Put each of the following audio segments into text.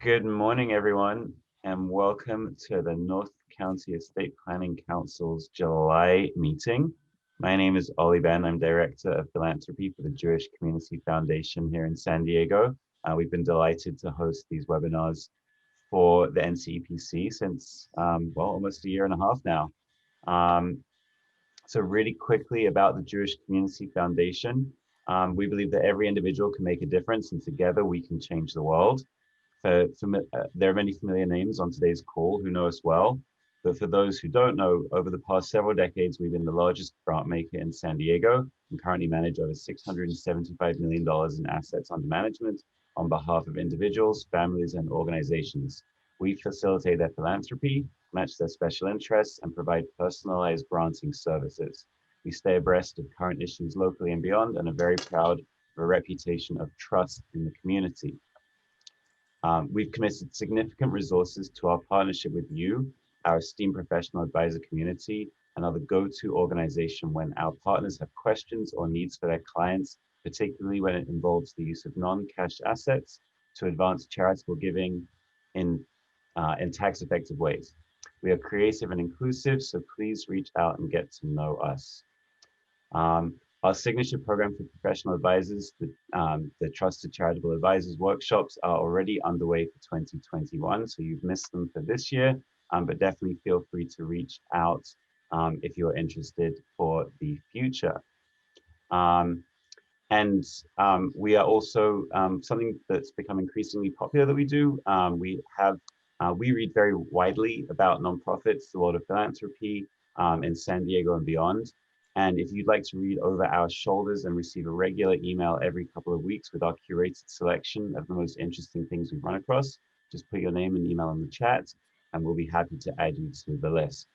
Good morning, everyone, and welcome to the North County Estate Planning Council's July meeting. My name is Ollie Ben. I'm Director of Philanthropy for the Jewish Community Foundation here in San Diego. We've been delighted to host these webinars for the NCEPC since, almost a year and a half now. So really quickly about the Jewish Community Foundation. We believe that every individual can make a difference and together we can change the world. There are many familiar names on today's call who know us well, but for those who don't know, over the past several decades, we've been the largest grant maker in San Diego and currently manage over $675 million in assets under management on behalf of individuals, families, and organizations. We facilitate their philanthropy, match their special interests, and provide personalized granting services. We stay abreast of current issues locally and beyond and are very proud of a reputation of trust in the community. We've committed significant resources to our partnership with you, our esteemed professional advisor community, and are the go-to organization when our partners have questions or needs for their clients, particularly when it involves the use of non-cash assets to advance charitable giving in tax-effective ways. We are creative and inclusive, so please reach out and get to know us. Our signature program for professional advisors, the Trusted Charitable Advisors workshops are already underway for 2021. So you've missed them for this year, but definitely feel free to reach out if you're interested for the future. We are also something that's become increasingly popular that we do. We read very widely about nonprofits, the world of philanthropy in San Diego and beyond. And if you'd like to read over our shoulders and receive a regular email every couple of weeks with our curated selection of the most interesting things we've run across, just put your name and email in the chat, and we'll be happy to add you to the list.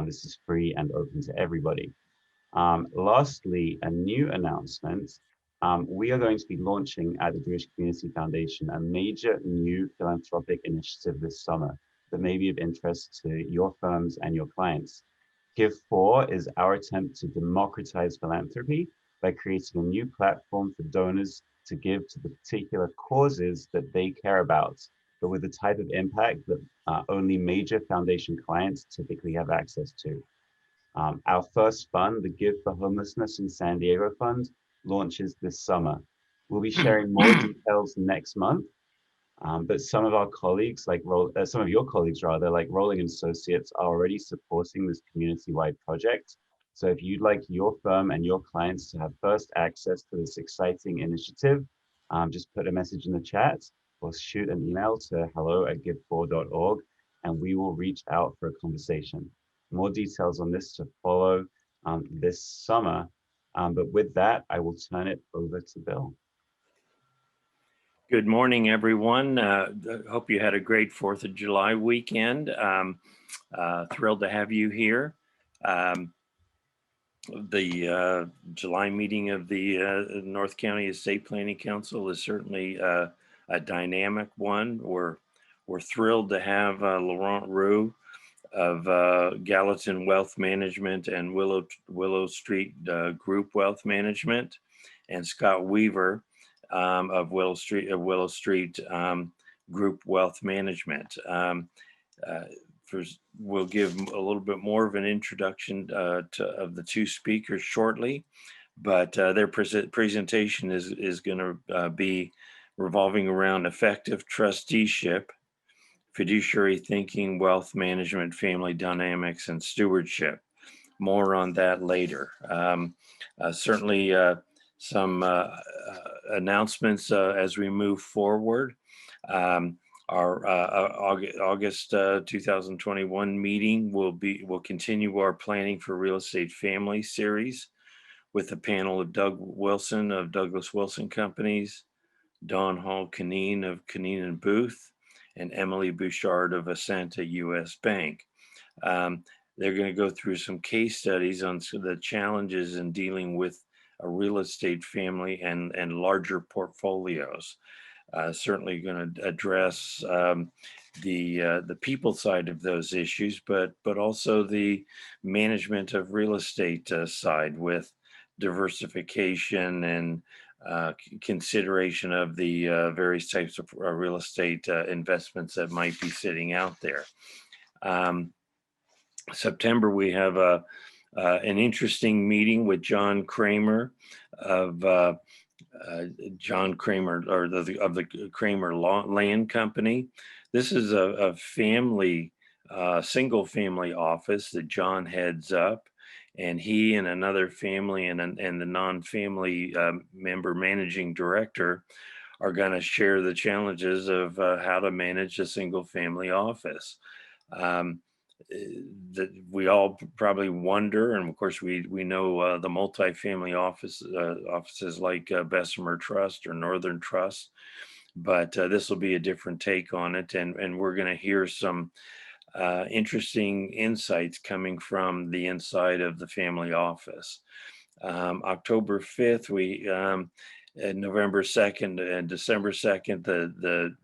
This is free and open to everybody. Lastly, a new announcement. We are going to be launching at the Jewish Community Foundation a major new philanthropic initiative this summer that may be of interest to your firms and your clients. Give4 is our attempt to democratize philanthropy by creating a new platform for donors to give to the particular causes that they care about, but with the type of impact that only major foundation clients typically have access to. Our first fund, the Give for Homelessness in San Diego Fund, launches this summer. We'll be sharing more details next month, but some of our colleagues, some of your colleagues rather, like Rolling Associates, are already supporting this community-wide project. So if you'd like your firm and your clients to have first access to this exciting initiative, just put a message in the chat or shoot an email to hello@give4.org and we will reach out for a conversation. More details on this to follow this summer. But with that, I will turn it over to Bill. Good morning, everyone. Hope you had a great 4th of July weekend. Thrilled to have you here. The July meeting of the North County Estate Planning Council is certainly a dynamic one. We're thrilled to have Laurent Roux of Gallatin Wealth Management and Willow Street Group Wealth Management, and Scott Weaver of Willow Street Group Wealth Management. We'll give a little bit more of an introduction of the two speakers shortly, but their presentation is going to be revolving around effective trusteeship, fiduciary thinking, wealth management, family dynamics, and stewardship. More on that later. Certainly some announcements as we move forward. Our August 2021 meeting will continue our Planning for Real Estate Family series with a panel of Doug Wilson of Douglas Wilson Companies, Dawn Hall Canine of Canine and Booth, and Emily Bouchard of Ascenta US Bank. They're going to go through some case studies on the challenges in dealing with a real estate family and larger portfolios. Certainly going to address the people side of those issues, but also the management of real estate side with diversification and consideration of the various types of real estate investments that might be sitting out there. September, we have an interesting meeting with John Kramer of John Kramer, or of the Kramer Land Company. This is a family, single family office that John heads up, and he and another family and the non-family member managing director are going to share the challenges of how to manage a single family office. Um, that we all probably wonder, and of course we know the multifamily offices like Bessemer Trust or Northern Trust, but this will be a different take on it, and we're going to hear some interesting insights coming from the inside of the family office. October 5th, and November 2nd and December 2nd, the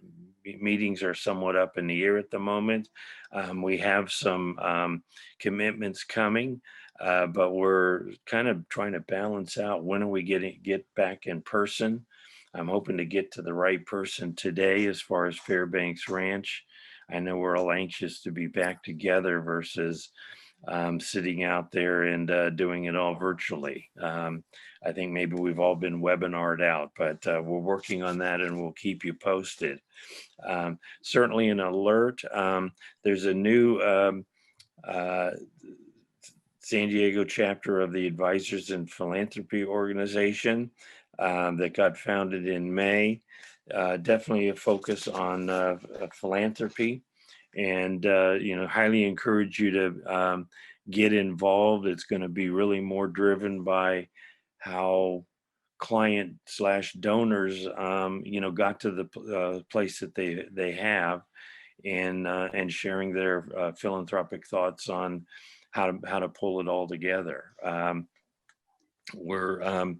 meetings are somewhat up in the air at the moment. We have some commitments coming, but we're kind of trying to balance out when are we get back in person. I'm hoping to get to the right person today as far as Fairbanks Ranch. I know we're all anxious to be back together versus sitting out there and doing it all virtually. I think maybe we've all been webinared out, but we're working on that and we'll keep you posted. Certainly an alert. There's a new San Diego chapter of the Advisors in Philanthropy organization that got founded in May. Definitely a focus on philanthropy, and highly encourage you to get involved. It's going to be really more driven by how client slash donors got to the place that they have, and sharing their philanthropic thoughts on how to pull it all together. We're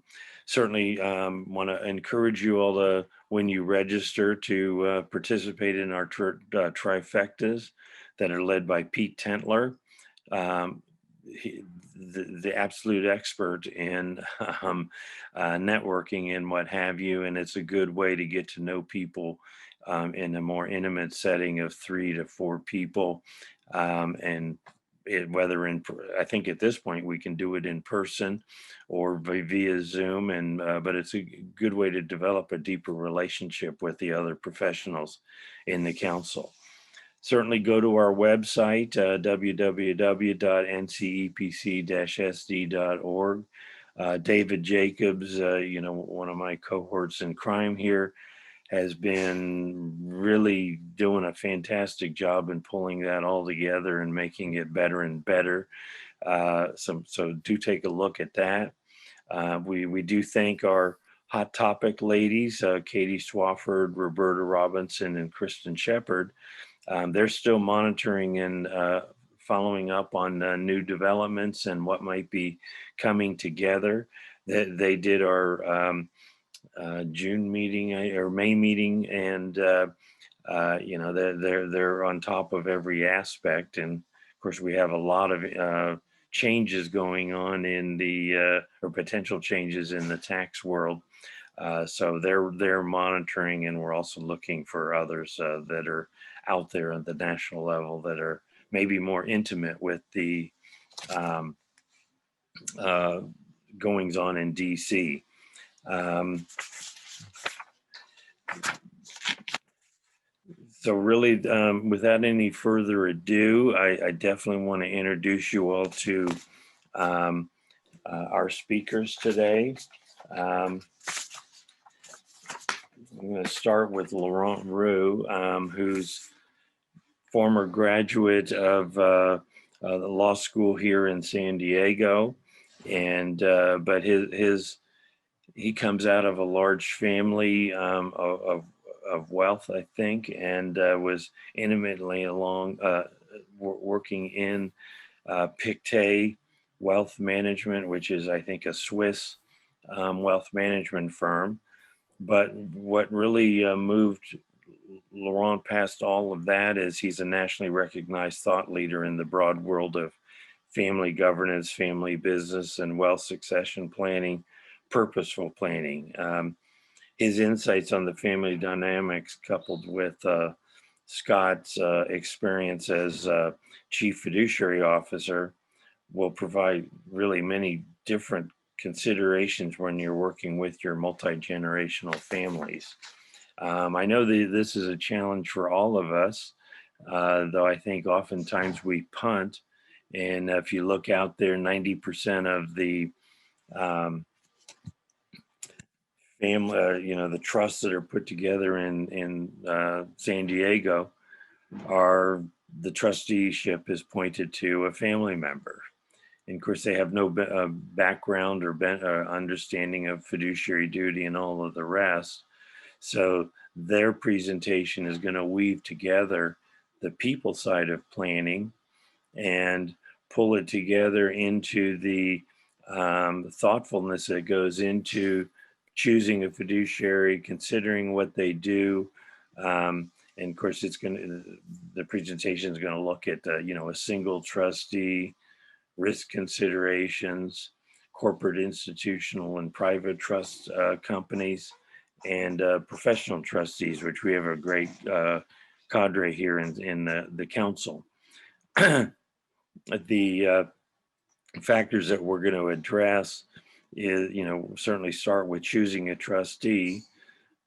certainly want to encourage you all to, when you register, to participate in our trifectas that are led by Pete Tentler, the absolute expert in networking and what have you. And it's a good way to get to know people in a more intimate setting of 3 to 4 people. And I think at this point we can do it in person or via Zoom, but it's a good way to develop a deeper relationship with the other professionals in the council. Certainly go to our website, www.ncepc-sd.org. David Jacobs, one of my cohorts in crime here, has been really doing a fantastic job in pulling that all together and making it better and better. So do take a look at that. We do thank our hot topic ladies, Katie Swafford, Roberta Robinson, and Kristen Shepard. They're still monitoring and following up on new developments and what might be coming together. They did our June meeting or May meeting, and they're on top of every aspect. And of course, we have a lot of changes going on in the or potential changes in the tax world. So they're monitoring, and we're also looking for others that are out there at the national level that are maybe more intimate with the goings on in DC. So really, without any further ado, I definitely want to introduce you all to our speakers today. I'm going to start with Laurent Roux, who's former graduate of the law school here in San Diego, and but he comes out of a large family of wealth, I think, and was intimately working in Pictet Wealth Management, which is, I think, a Swiss wealth management firm. But what really moved Laurent past all of that is he's a nationally recognized thought leader in the broad world of family governance, family business, and wealth succession planning, purposeful planning. His insights on the family dynamics, coupled with Scott's experience as chief fiduciary officer, will provide really many different considerations when you're working with your multi-generational families. I know that this is a challenge for all of us, though I think oftentimes we punt. And if you look out there, 90% of the family, the trusts that are put together in San Diego are, the trusteeship is pointed to a family member. And of course, they have no background or understanding of fiduciary duty and all of the rest. So their presentation is going to weave together the people side of planning and pull it together into the thoughtfulness that goes into choosing a fiduciary, considering what they do. And of course, the presentation is going to look at, a single trustee, risk considerations, corporate, institutional, and private trust companies, and professional trustees, which we have a great cadre here in the council. The factors that we're going to address is, certainly start with choosing a trustee,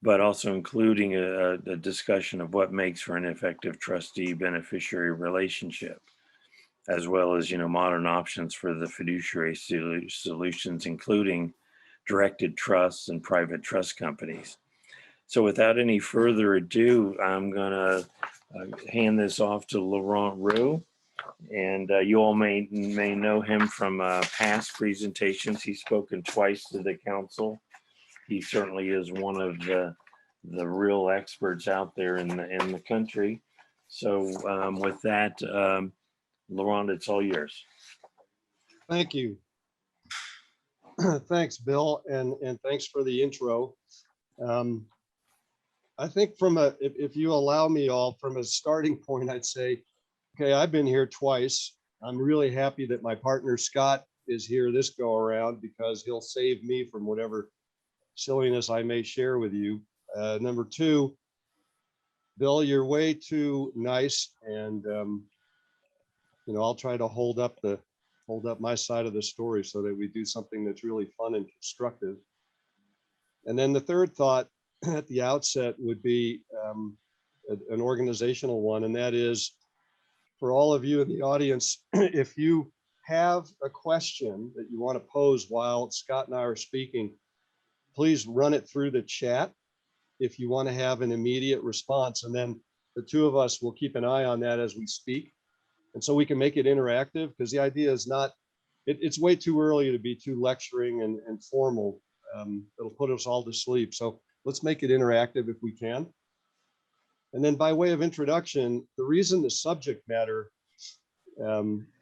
but also including a discussion of what makes for an effective trustee beneficiary relationship, as well as, modern options for the fiduciary solutions, including directed trusts and private trust companies. So without any further ado, I'm gonna hand this off to Laurent Roux. And you all may know him from past presentations. He's spoken twice to the council. He certainly is one of the real experts out there in the country. So with that, Laurent, it's all yours. Thank you. Thanks, Bill, and thanks for the intro. I think if you allow me, all from a starting point, I'd say, okay, I've been here twice. I'm really happy that my partner Scott is here this go around, because he'll save me from whatever silliness I may share with you. Number two, Bill, you're way too nice, and I'll try to hold up my side of the story so that we do something that's really fun and constructive. And then the third thought at the outset would be an organizational one, and that is, for all of you in the audience, if you have a question that you want to pose while Scott and I are speaking, please run it through the chat if you want to have an immediate response. And then the two of us will keep an eye on that as we speak. And so we can make it interactive, because the idea is not, it's way too early to be too lecturing and formal. It'll put us all to sleep. So let's make it interactive if we can. And then by way of introduction, the reason the subject matter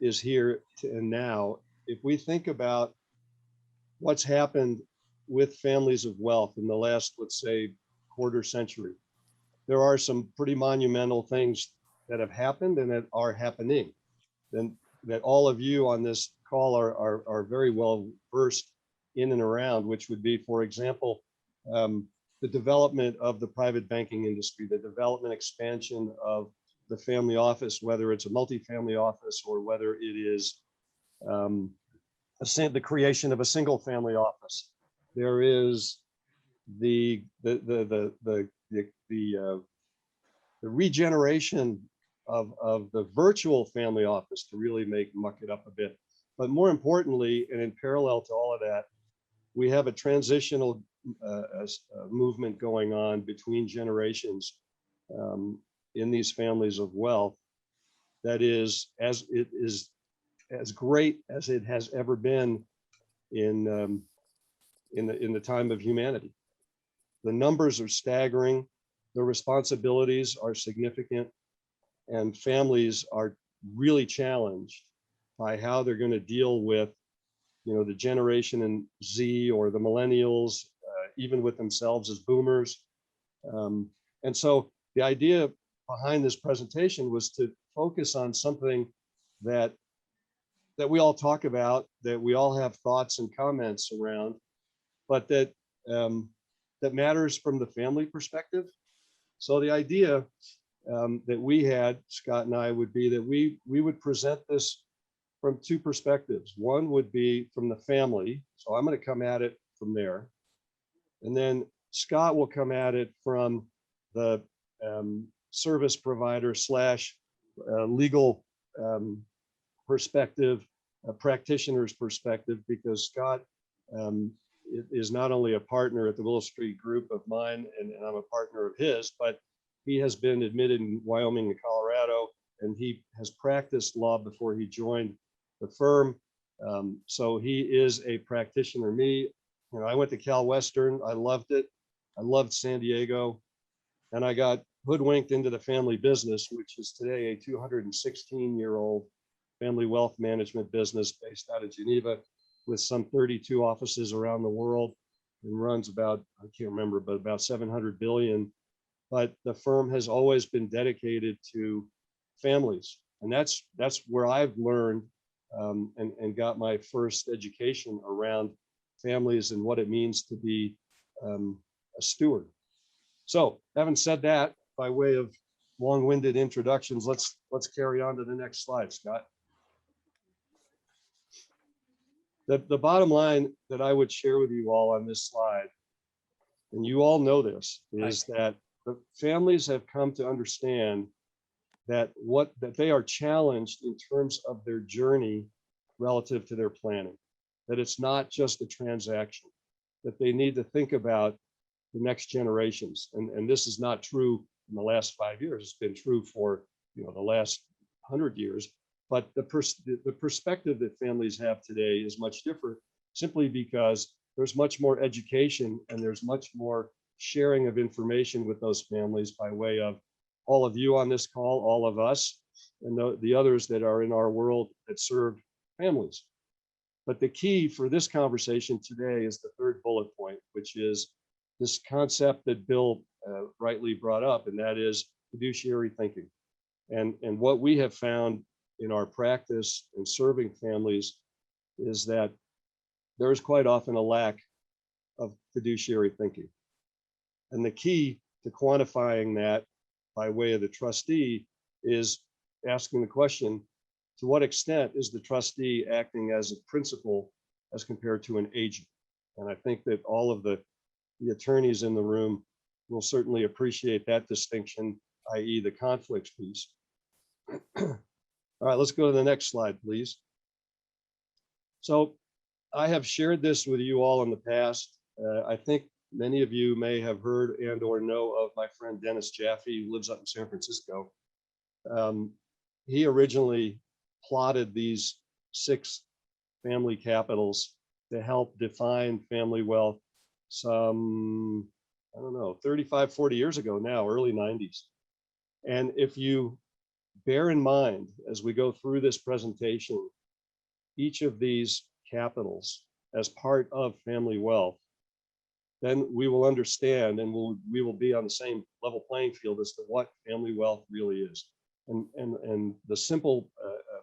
is here and now, if we think about what's happened with families of wealth in the last, let's say, quarter century, there are some pretty monumental things that have happened and that are happening, and that all of you on this call are very well versed in and around, which would be, for example, the development of the private banking industry, the development expansion of the family office, whether it's a multifamily office or whether it is the creation of a single family office. There is the regeneration of the virtual family office to really muck it up a bit. But more importantly, and in parallel to all of that, we have a transitional movement going on between generations in these families of wealth that is as great as it has ever been in the time of humanity. The numbers are staggering, the responsibilities are significant, and families are really challenged by how they're going to deal with, the generation in Z or the millennials, even with themselves as boomers. And so the idea behind this presentation was to focus on something that we all talk about, that we all have thoughts and comments around, but that matters from the family perspective. So the idea that we had, Scott and I, would be that we would present this from two perspectives. One would be from the family. So I'm going to come at it from there. And then Scott will come at it from the service provider slash legal perspective, a practitioner's perspective, because Scott is not only a partner at the Willow Street Group of mine, and I'm a partner of his, but he has been admitted in Wyoming and Colorado, and he has practiced law before he joined the firm. So he is a practitioner. Me, you know, I went to Cal Western. I loved it. I loved San Diego, and I got hoodwinked into the family business, which is today a 216-year-old family wealth management business based out of Geneva with some 32 offices around the world, and runs about, I can't remember, but about 700 billion. But the firm has always been dedicated to families. And that's where I've learned and got my first education around families and what it means to be a steward. So having said that, by way of long-winded introductions, let's carry on to the next slide, Scott. The bottom line that I would share with you all on this slide, and you all know this, is that the families have come to understand that they are challenged in terms of their journey relative to their planning, that it's not just a transaction, that they need to think about the next generations. And this is not true in the last 5 years. It's been true for, you know, the last 100 years. But the perspective that families have today is much different, simply because there's much more education and there's much more sharing of information with those families by way of all of you on this call, all of us, and the others that are in our world that serve families. But the key for this conversation today is the third bullet point, which is this concept that Bill rightly brought up, and that is fiduciary thinking. And what we have found in our practice in serving families is that there is quite often a lack of fiduciary thinking. And the key to quantifying that by way of the trustee is asking the question, to what extent is the trustee acting as a principal as compared to an agent? And I think that all of the attorneys in the room will certainly appreciate that distinction, i.e. the conflicts piece. All right, let's go to the next slide, please. So I have shared this with you all in the past. I think many of you may have heard and or know of my friend Dennis Jaffe, who lives up in San Francisco. He originally plotted these 6 family capitals to help define family wealth some, I don't know, 35, 40 years ago now, early 90s. And if you bear in mind, as we go through this presentation, each of these capitals as part of family wealth, then we will understand and we will be on the same level playing field as to what family wealth really is. And the simple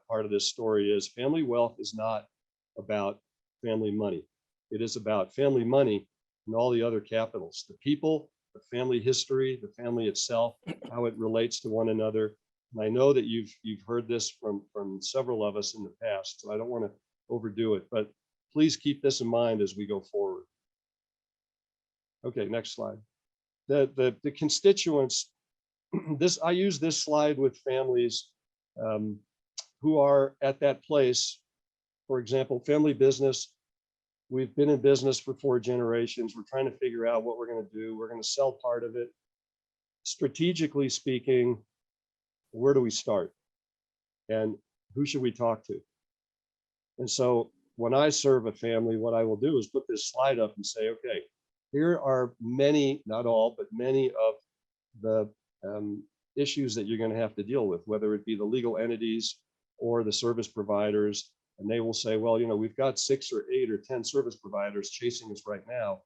part of this story is family wealth is not about family money. It is about family money and all the other capitals, the people, the family history, the family itself, how it relates to one another. And I know that you've heard this from several of us in the past, so I don't want to overdo it, but please keep this in mind as we go forward. Okay, next slide. The constituents, I use this slide with families who are at that place. For example, family business. We've been in business for 4 generations. We're trying to figure out what we're going to do. We're going to sell part of it. Strategically speaking, where do we start? And who should we talk to? And so when I serve a family, what I will do is put this slide up and say, okay, here are many, not all, but many of the issues that you're going to have to deal with, whether it be the legal entities or the service providers. And they will say, well, you know, we've got 6 or 8 or 10 service providers chasing us right now.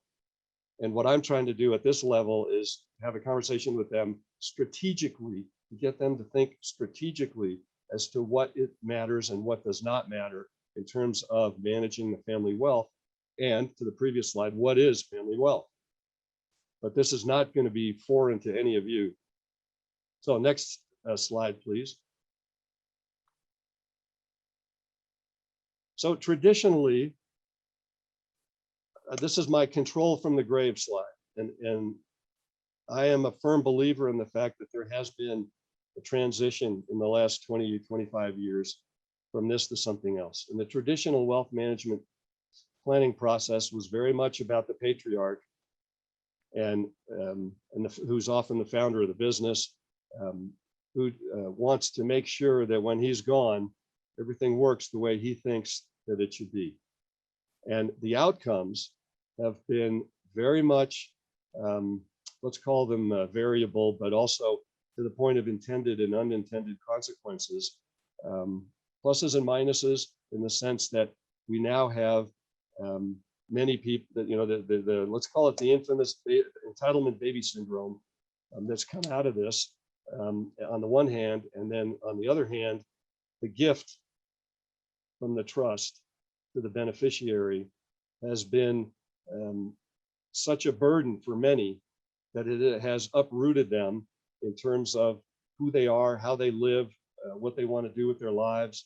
And what I'm trying to do at this level is have a conversation with them strategically, to get them to think strategically as to what it matters and what does not matter in terms of managing the family wealth. And to the previous slide, what is family wealth? But this is not going to be foreign to any of you. So next slide, please. So traditionally, this is my control from the grave slide. And I am a firm believer in the fact that there has been a transition in the last 20, 25 years from this to something else. And the traditional wealth management planning process was very much about the patriarch and who's often the founder of the business, who wants to make sure that when he's gone, everything works the way he thinks that it should be. And the outcomes have been very much, let's call them variable, but also to the point of intended and unintended consequences, pluses and minuses, in the sense that we now have many people that, you know, the let's call it the infamous entitlement baby syndrome that's come out of this on the one hand, and then on the other hand, the gift from the trust to the beneficiary has been such a burden for many that it has uprooted them in terms of who they are, how they live, what they want to do with their lives.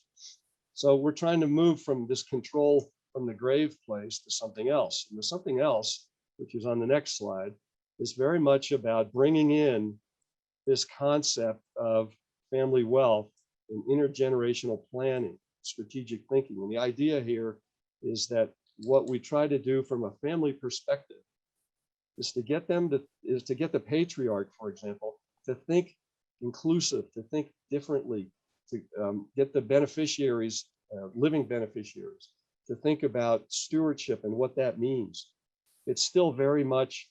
So we're trying to move from this control from the grave place to something else. And the something else, which is on the next slide, is very much about bringing in this concept of family wealth and intergenerational planning, strategic thinking. And the idea here is that what we try to do from a family perspective is to get the patriarch, for example, to think inclusive, to think differently, to get the beneficiaries, living beneficiaries, to think about stewardship and what that means. It's still very much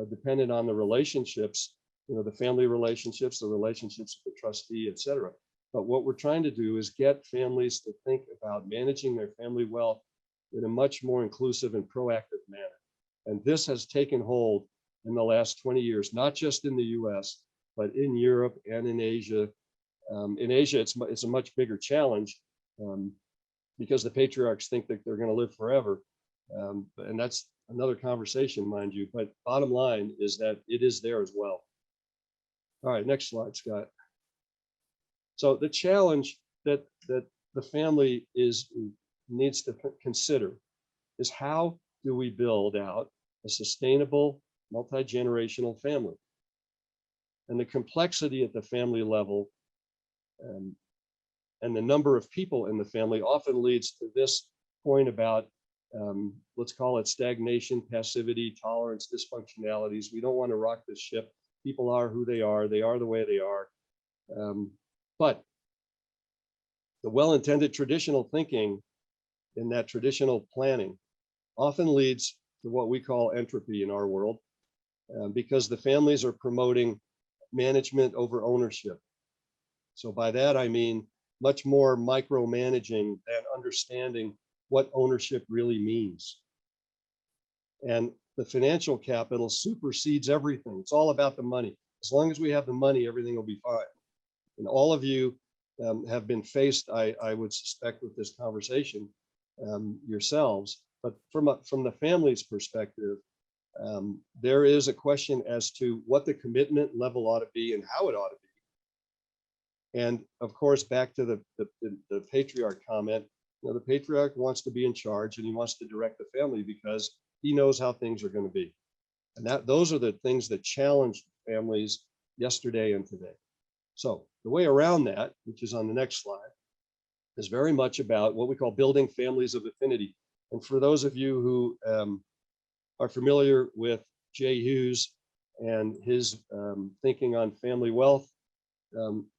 dependent on the relationships, you know, the family relationships, the relationships with the trustee, et cetera. But what we're trying to do is get families to think about managing their family wealth in a much more inclusive and proactive manner. And this has taken hold in the last 20 years, not just in the US, but in Europe and in Asia. In Asia, it's a much bigger challenge because the patriarchs think that they're going to live forever. And that's another conversation, mind you. But bottom line is that it is there as well. All right, next slide, Scott. So the challenge that the family needs to consider is, how do we build out a sustainable multi-generational family? And the complexity at the family level and the number of people in the family often leads to this point about, let's call it stagnation, passivity, tolerance, dysfunctionalities. We don't want to rock this ship. People are who they are the way they are. But the well-intended traditional thinking in that traditional planning often leads to what we call entropy in our world, because the families are promoting management over ownership. So by that, I mean much more micromanaging than understanding what ownership really means. And the financial capital supersedes everything. It's all about the money. As long as we have the money, everything will be fine. And all of you have been faced, I would suspect, with this conversation yourselves. But from the family's perspective, there is a question as to what the commitment level ought to be and how it ought to be. And of course, back to the patriarch comment, you know, the patriarch wants to be in charge and he wants to direct the family because he knows how things are going to be. And those are the things that challenge families yesterday and today. So the way around that, which is on the next slide, is very much about what we call building families of affinity. And for those of you who are familiar with Jay Hughes and his thinking on family wealth,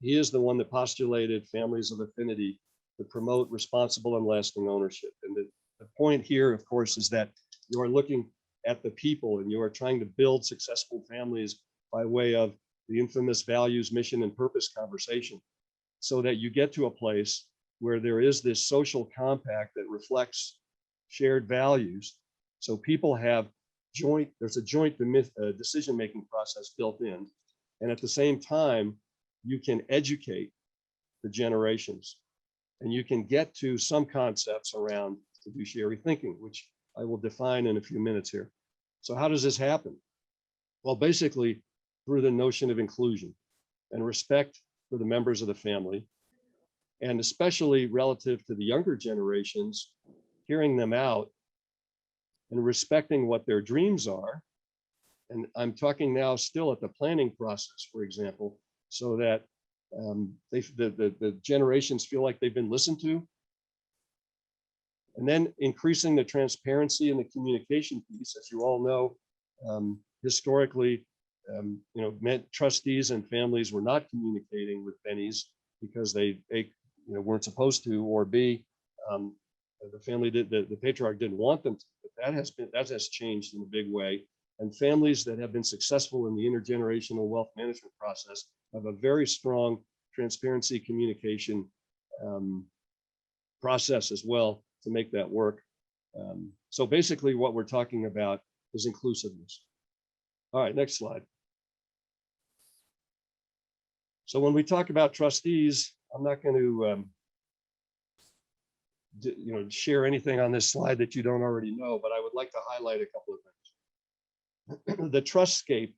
he is the one that postulated families of affinity to promote responsible and lasting ownership. And the point here, of course, is that you are looking at the people and you are trying to build successful families by way of the infamous values, mission, and purpose conversation, so that you get to a place where there is this social compact that reflects shared values. So people have there's a joint decision-making process built in. And at the same time, you can educate the generations and you can get to some concepts around fiduciary thinking, which I will define in a few minutes here. So how does this happen? Well, basically through the notion of inclusion and respect for the members of the family, and especially relative to the younger generations, hearing them out and respecting what their dreams are. And I'm talking now still at the planning process, for example, so that the generations feel like they've been listened to. And then increasing the transparency and the communication piece. As you all know, historically, trustees and families were not communicating with bennies because they weren't supposed to, or B, the family the patriarch didn't want them to. But that has changed in a big way. And families that have been successful in the intergenerational wealth management process have a very strong transparency communication process as well to make that work. So basically what we're talking about is inclusiveness. All right, next slide. So when we talk about trustees, I'm not going to share anything on this slide that you don't already know, but I would like to highlight a couple of things. The trustscape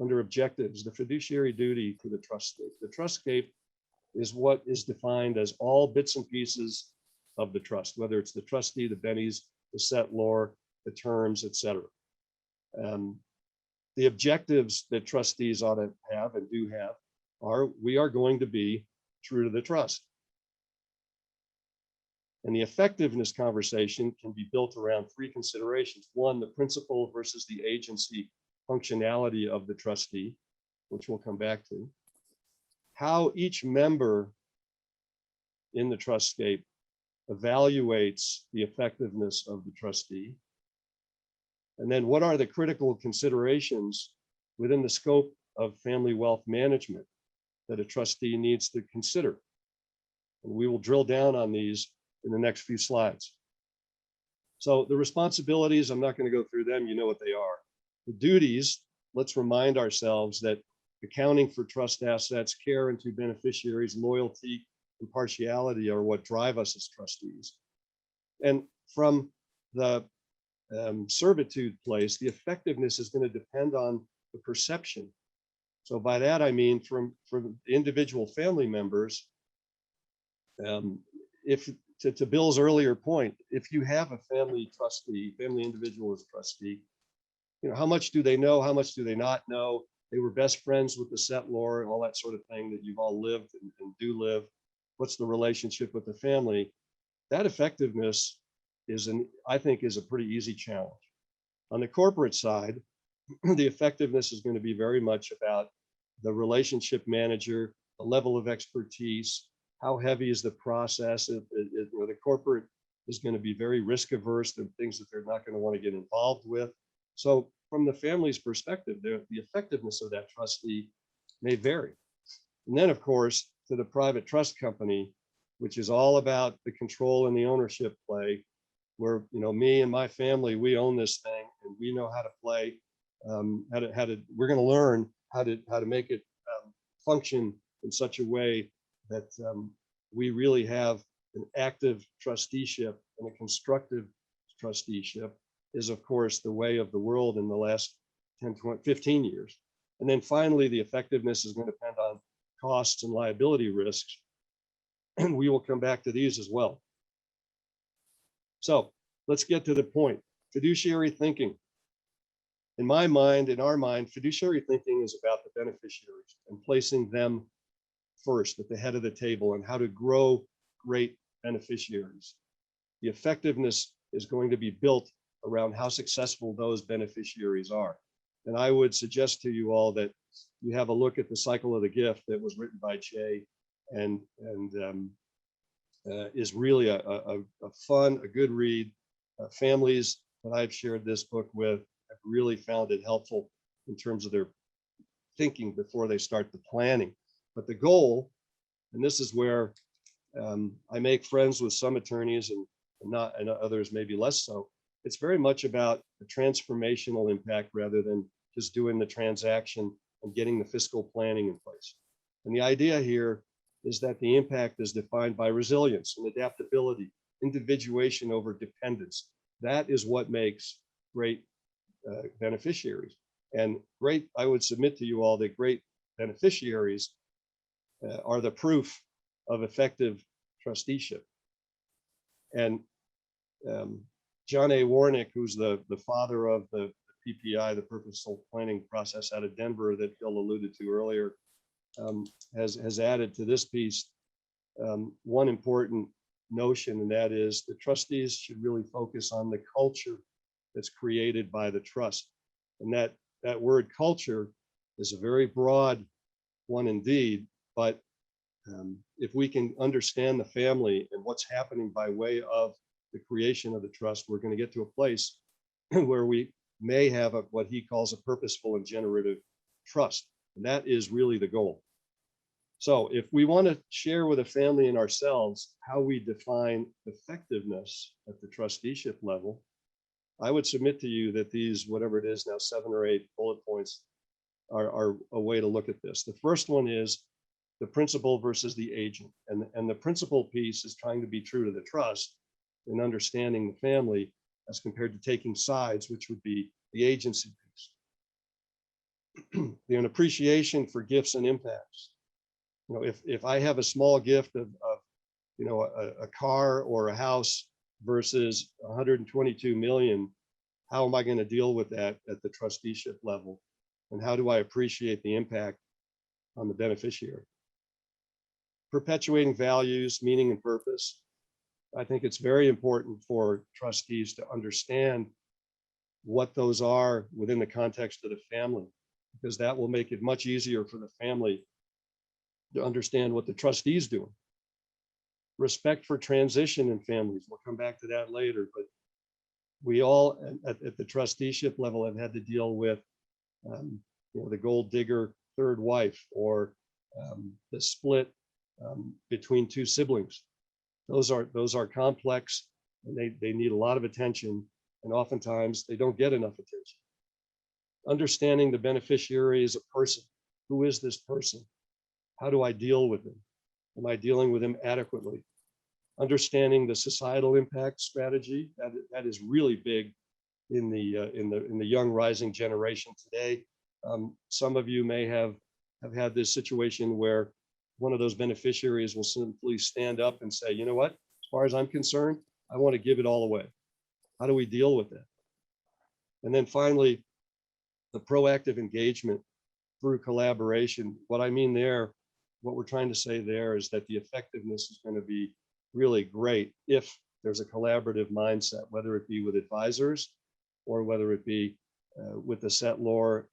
under objectives, the fiduciary duty to the trustscape. The trustscape is what is defined as all bits and pieces of the trust, whether it's the trustee, the bennies, the settlor, the terms, etc. The objectives that trustees ought to have and do have are, we are going to be true to the trust. And the effectiveness conversation can be built around three considerations. One, the principle versus the agency functionality of the trustee, which we'll come back to. How each member in the trustscape evaluates the effectiveness of the trustee. And then what are the critical considerations within the scope of family wealth management that a trustee needs to consider? And we will drill down on these in the next few slides. So the responsibilities, I'm not going to go through them, you know what they are. The duties, let's remind ourselves that accounting for trust assets, care into beneficiaries, loyalty, impartiality are what drive us as trustees. And from the servitude place, the effectiveness is going to depend on the perception. So by that, I mean from individual family members, to Bill's earlier point, if you have a family trustee, family individual as trustee, how much do they know? How much do they not know? They were best friends with the settlor and all that sort of thing that you've all lived and do live. What's the relationship with the family? That effectiveness I think is a pretty easy challenge. On the corporate side, the effectiveness is going to be very much about the relationship manager, the level of expertise, how heavy is the process. The corporate is going to be very risk averse to things that they're not going to want to get involved with. So from the family's perspective, the effectiveness of that trustee may vary. And then, of course, to the private trust company, which is all about the control and the ownership play, where me and my family, we own this thing and we know how to play, we're going to learn how to make it function in such a way that we really have an active trusteeship, and a constructive trusteeship is, of course, the way of the world in the last 10, 20, 15 years. And then finally, the effectiveness is going to depend on costs and liability risks. And we will come back to these as well. So let's get to the point. Fiduciary thinking. In my mind, in our mind, fiduciary thinking is about the beneficiaries and placing them first at the head of the table and how to grow great beneficiaries. The effectiveness is going to be built around how successful those beneficiaries are. And I would suggest to you all that you have a look at the Cycle of the Gift that was written by Jay and is really a fun, a good read. Families that I've shared this book with have really found it helpful in terms of their thinking before they start the planning. But the goal, and this is where I make friends with some attorneys and others maybe less so, it's very much about the transformational impact rather than just doing the transaction and getting the fiscal planning in place. And the idea here is that the impact is defined by resilience and adaptability, individuation over dependence, That is what makes great beneficiaries. And great, I would submit to you all that great beneficiaries are the proof of effective trusteeship. And John A. Warnick, who's the father of the PPI, the purposeful planning process out of Denver that Bill alluded to earlier, has added to this piece one important notion, and that is the trustees should really focus on the culture that's created by the trust. And that word culture is a very broad one indeed, but if we can understand the family and what's happening by way of the creation of the trust, we're going to get to a place where we may have what he calls a purposeful and generative trust. And that is really the goal. So if we want to share with a family and ourselves how we define effectiveness at the trusteeship level, I would submit to you that these, whatever it is now, 7 or 8 bullet points are a way to look at this. The first one is the principal versus the agent. And the principal piece is trying to be true to the trust and understanding the family as compared to taking sides, which would be the agency piece. An appreciation for gifts and impacts. You know, if I have a small gift of you know, a car or a house versus 122 million, how am I going to deal with that at the trusteeship level? And how do I appreciate the impact on the beneficiary? Perpetuating values, meaning and purpose. I think it's very important for trustees to understand what those are within the context of the family, because that will make it much easier for the family to understand what the trustee's doing. Respect for transition in families. We'll come back to that later, but we all at the trusteeship level have had to deal with you know, the gold digger third wife, or the split between 2 siblings. Those are complex, and they need a lot of attention, and oftentimes they don't get enough attention. Understanding the beneficiary as a person. Who is this person? How do I deal with them? Am I dealing with them adequately? Understanding the societal impact strategy. That is really big in the young rising generation today. Some of you may have had this situation where one of those beneficiaries will simply stand up and say, you know what, as far as I'm concerned, I want to give it all away. How do we deal with that? And then finally, the proactive engagement through collaboration. What I mean there, what we're trying to say there is that the effectiveness is going to be really great if there's a collaborative mindset, whether it be with advisors or whether it be with the settlor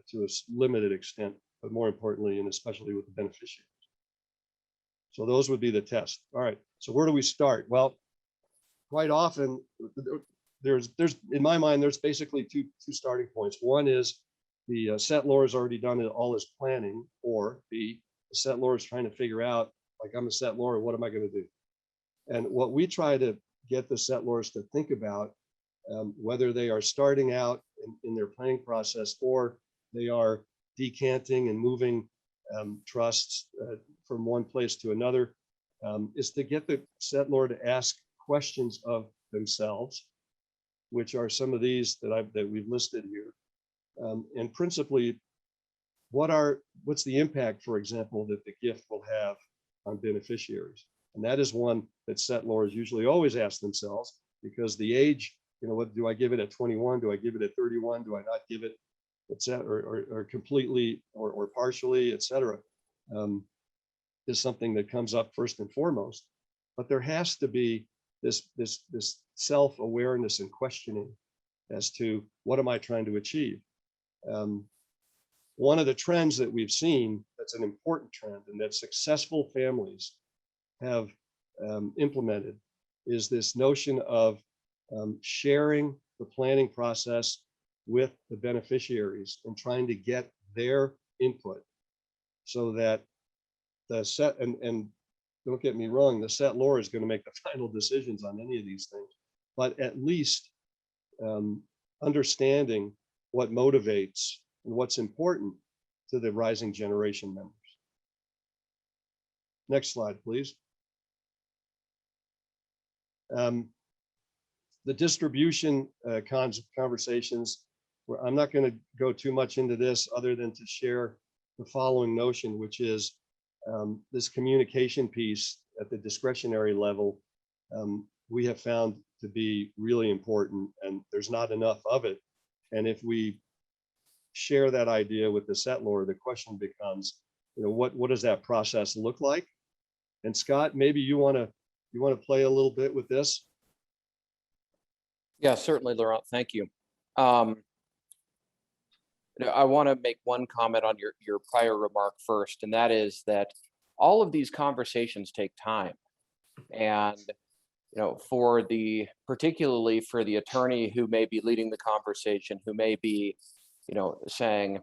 to a limited extent, but more importantly, and especially with the beneficiaries. So those would be the tests. All right, so where do we start? Well, quite often, there's in my mind, there's basically two starting points. One is the settlor has already done all his planning, or the settlor is trying to figure out, like, I'm a settlor, what am I going to do? And what we try to get the settlors to think about, whether they are starting out in their planning process or they are decanting and moving trusts from one place to another, is to get the settlor to ask questions of themselves, which are some of these that we've listed here. And principally, what's the impact, for example, that the gift will have on beneficiaries? And that is one that settlors usually always ask themselves, because the age, you know, what do I give it at 21? Do I give it at 31? Do I not give it, or completely or partially, et cetera, is something that comes up first and foremost. But there has to be this self-awareness and questioning as to what am I trying to achieve. One of the trends that we've seen that's an important trend and that successful families have implemented is this notion of sharing the planning process with the beneficiaries and trying to get their input, so that the and don't get me wrong, the settlor is going to make the final decisions on any of these things, but at least understanding what motivates and what's important to the rising generation members. Next slide, please. The The distribution conversations, I'm not going to go too much into this other than to share the following notion, which is this communication piece at the discretionary level. We have found to be really important, and there's not enough of it. And if we share that idea with the settlor, the question becomes, what does that process look like? And Scott, maybe you want to play a little bit with this. Yeah, certainly, Laurent. Thank you. I want to make one comment on your prior remark first, and that is that all of these conversations take time. And particularly for the attorney who may be leading the conversation, who may be, saying,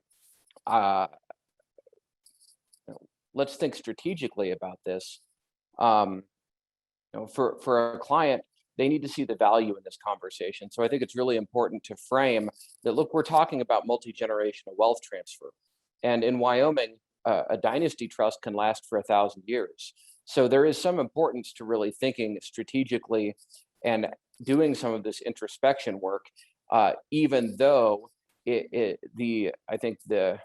let's think strategically about this. For a client, they need to see the value in this conversation. So I think it's really important to frame that, look, we're talking about multi-generational wealth transfer. And in Wyoming, a dynasty trust can last for 1,000 years. So there is some importance to really thinking strategically and doing some of this introspection work, even though I think the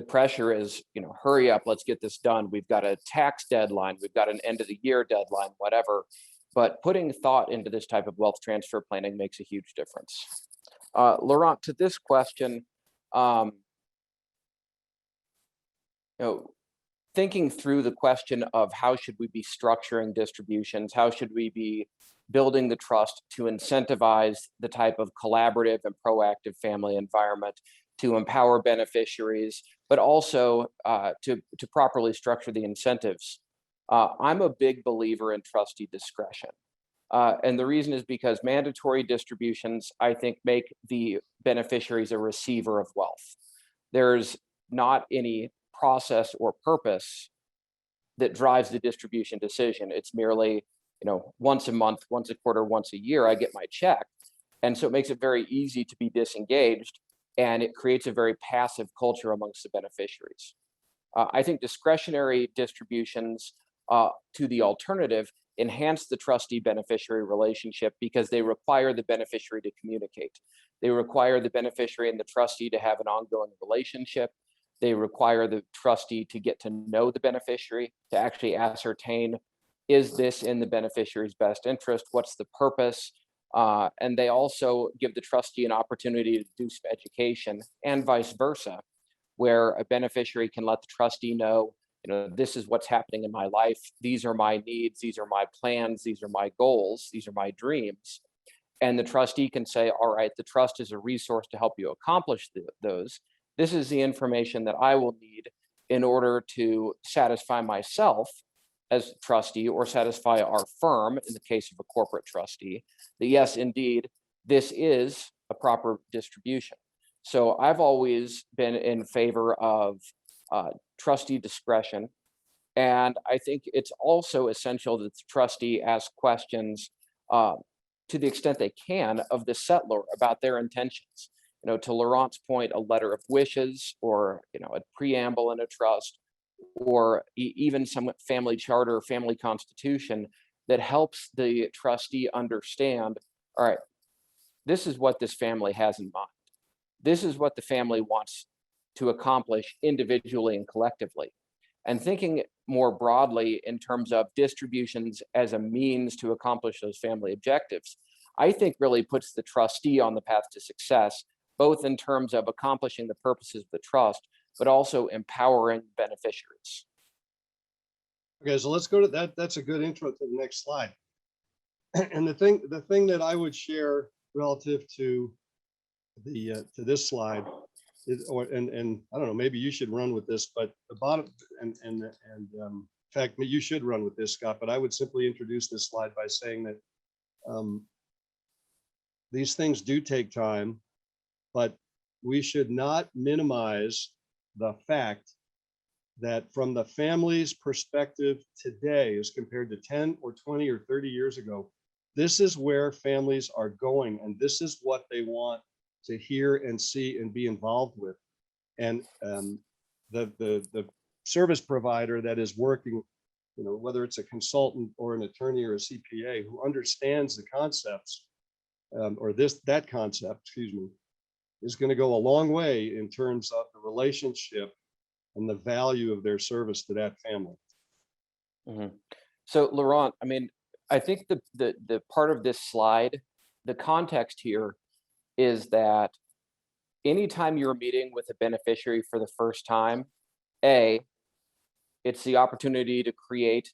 pressure is, hurry up, let's get this done. We've got a tax deadline, we've got an end of the year deadline, whatever. But putting thought into this type of wealth transfer planning makes a huge difference. Laurent, to this question, thinking through the question of how should we be structuring distributions, how should we be building the trust to incentivize the type of collaborative and proactive family environment, to empower beneficiaries, but also to properly structure the incentives. I'm a big believer in trustee discretion. And the reason is because mandatory distributions, I think, make the beneficiaries a receiver of wealth. There's not any process or purpose that drives the distribution decision. It's merely, once a month, once a quarter, once a year, I get my check. And so it makes it very easy to be disengaged, and it creates a very passive culture amongst the beneficiaries. I think discretionary distributions to the alternative enhance the trustee beneficiary relationship because they require the beneficiary to communicate. They require the beneficiary and the trustee to have an ongoing relationship. They require the trustee to get to know the beneficiary, to actually ascertain, is this in the beneficiary's best interest? What's the purpose? And they also give the trustee an opportunity to do some education, and vice versa, where a beneficiary can let the trustee know, this is what's happening in my life. These are my needs. These are my plans. These are my goals. These are my dreams. And the trustee can say, all right, the trust is a resource to help you accomplish those. This is the information that I will need in order to satisfy myself as trustee, or satisfy our firm in the case of a corporate trustee, that yes, indeed, this is a proper distribution. So I've always been in favor of trustee discretion. And I think it's also essential that the trustee ask questions to the extent they can of the settlor about their intentions. To Laurent's point, a letter of wishes, or a preamble in a trust, or even some family charter, family constitution that helps the trustee understand, all right, this is what this family has in mind. This is what the family wants to accomplish individually and collectively. And thinking more broadly in terms of distributions as a means to accomplish those family objectives, I think really puts the trustee on the path to success, both in terms of accomplishing the purposes of the trust, but also empowering beneficiaries. Okay, so let's go to that. That's a good intro to the next slide. And the thing that I would share relative to to this slide is, and I don't know, maybe you should run with this, but the bottom, in fact, you should run with this, Scott, but I would simply introduce this slide by saying that these things do take time, but we should not minimize the fact that from the family's perspective today, as compared to 10 or 20 or 30 years ago, this is where families are going, and this is what they want to hear and see and be involved with. And the service provider that is working, whether it's a consultant or an attorney or a CPA who understands the concepts, or that concept, excuse me, is going to go a long way in terms of the relationship and the value of their service to that family. Mhm. So Laurent, I mean, I think the part of this slide, the context here is that anytime you're meeting with a beneficiary for the first time, it's the opportunity to create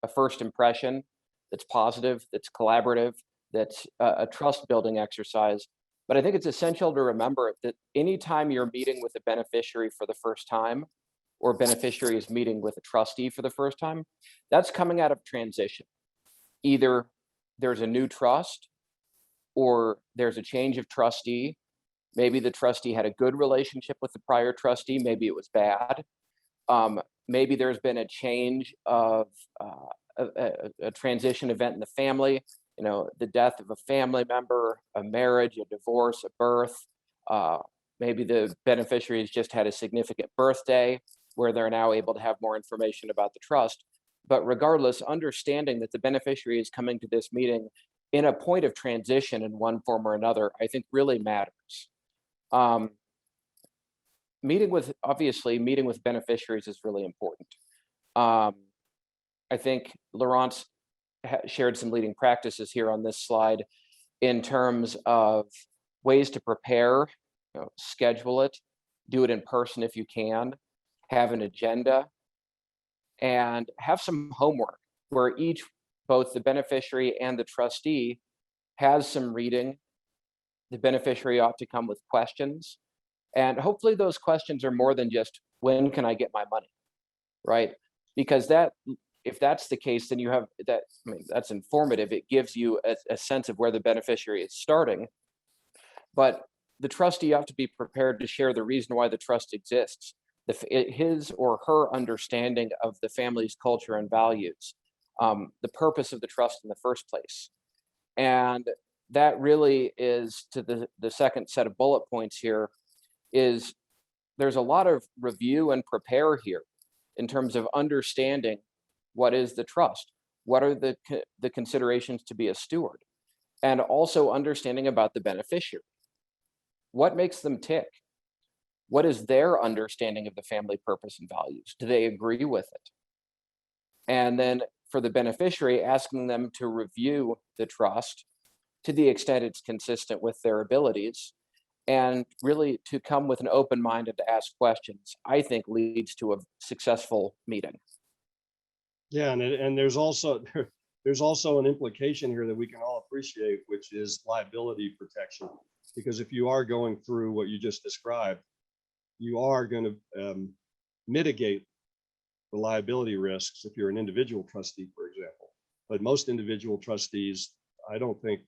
a first impression that's positive, that's collaborative, that's a trust building exercise. But I think it's essential to remember that anytime you're meeting with a beneficiary for the first time, or beneficiary is meeting with a trustee for the first time, that's coming out of transition. Either there's a new trust or there's a change of trustee. Maybe the trustee had a good relationship with the prior trustee, maybe it was bad. Maybe there's been a change of a transition event in the family, you know, the death of a family member, a marriage, a divorce, a birth. Maybe the beneficiary has just had a significant birthday where they're now able to have more information about the trust. But regardless, understanding that the beneficiary is coming to this meeting in a point of transition in one form or another, I think really matters. Obviously, meeting with beneficiaries is really important. I think Laurent's shared some leading practices here on this slide in terms of ways to prepare, you know, schedule it, do it in person if you can, have an agenda, and have some homework where both the beneficiary and the trustee has some reading. The beneficiary ought to come with questions. And hopefully those questions are more than just, when can I get my money, right? Because if that's the case, then you have that, I mean, that's informative. It gives you a sense of where the beneficiary is starting. But the trustee ought to be prepared to share the reason why the trust exists, his or her understanding of the family's culture and values, the purpose of the trust in the first place. And that really is to the second set of bullet points here, is there's a lot of review and prepare here in terms of understanding what is the trust, what are the considerations to be a steward, and also understanding about the beneficiary. What makes them tick? What is their understanding of the family purpose and values? Do they agree with it? And then for the beneficiary, asking them to review the trust to the extent it's consistent with their abilities, and really to come with an open mind and to ask questions, I think leads to a successful meeting. Yeah, and there's also an implication here that we can all appreciate, which is liability protection. Because if you are going through what you just described, you are going to mitigate the liability risks if you're an individual trustee, for example. But most individual trustees, I don't think,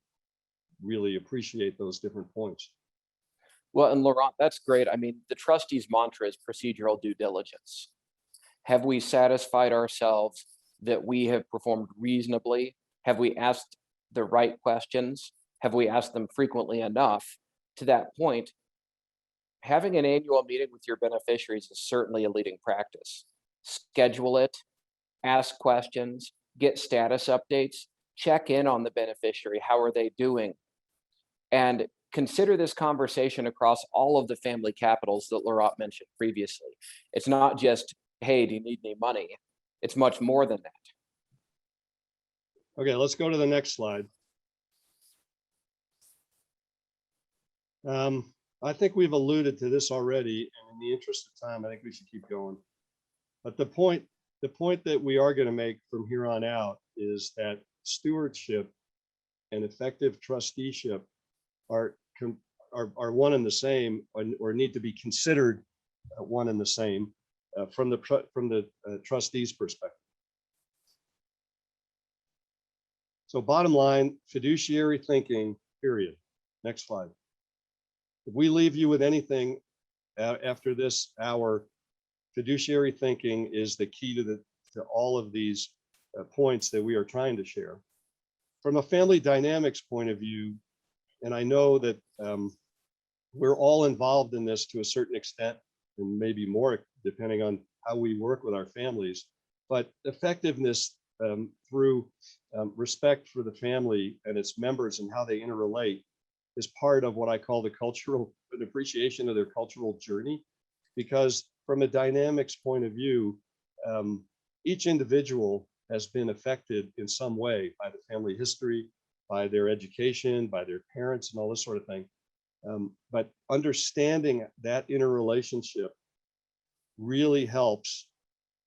really appreciate those different points. Well, and Laurent, that's great. I mean, the trustee's mantra is procedural due diligence. Have we satisfied ourselves that we have performed reasonably? Have we asked the right questions? Have we asked them frequently enough? To that point, having an annual meeting with your beneficiaries is certainly a leading practice. Schedule it, ask questions, get status updates, check in on the beneficiary. How are they doing? And consider this conversation across all of the family capitals that Laurent mentioned previously. It's not just, hey, do you need any money? It's much more than that. Okay, let's go to the next slide. I think we've alluded to this already, and in the interest of time, I think we should keep going. But the point that we are going to make from here on out is that stewardship and effective trusteeship are one and the same, or need to be considered one and the same from the trustee's perspective. So bottom line, fiduciary thinking, period. Next slide. If we leave you with anything after this hour, fiduciary thinking is the key to all of these points that we are trying to share. From a family dynamics point of view, and I know that we're all involved in this to a certain extent, and maybe more depending on how we work with our families, but effectiveness through respect for the family and its members and how they interrelate is part of what I call an appreciation of their cultural journey. Because from a dynamics point of view, each individual has been affected in some way by the family history, by their education, by their parents, and all this sort of thing. But understanding that interrelationship really helps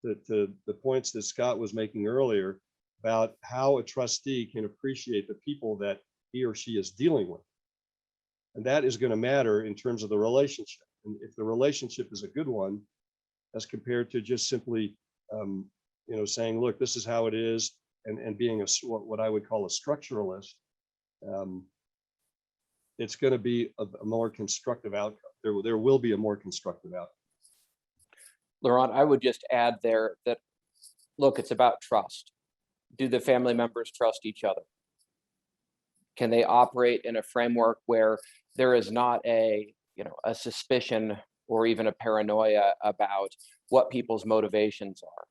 the points that Scott was making earlier about how a trustee can appreciate the people that he or she is dealing with. And that is going to matter in terms of the relationship. And if the relationship is a good one, as compared to just simply, saying, look, this is how it is, and being what I would call a structuralist, it's going to be a more constructive outcome. There will be a more constructive outcome. Laurent, I would just add there that, look, it's about trust. Do the family members trust each other? Can they operate in a framework where there is not a suspicion or even a paranoia about what people's motivations are?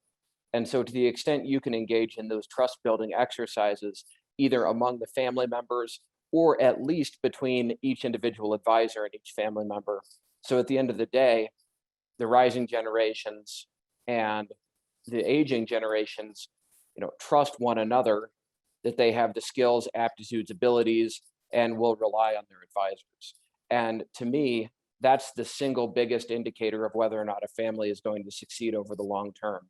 And so to the extent you can engage in those trust building exercises, either among the family members or at least between each individual advisor and each family member. So at the end of the day, the rising generations and the aging generations, trust one another, that they have the skills, aptitudes, abilities, and will rely on their advisors. And to me, that's the single biggest indicator of whether or not a family is going to succeed over the long term,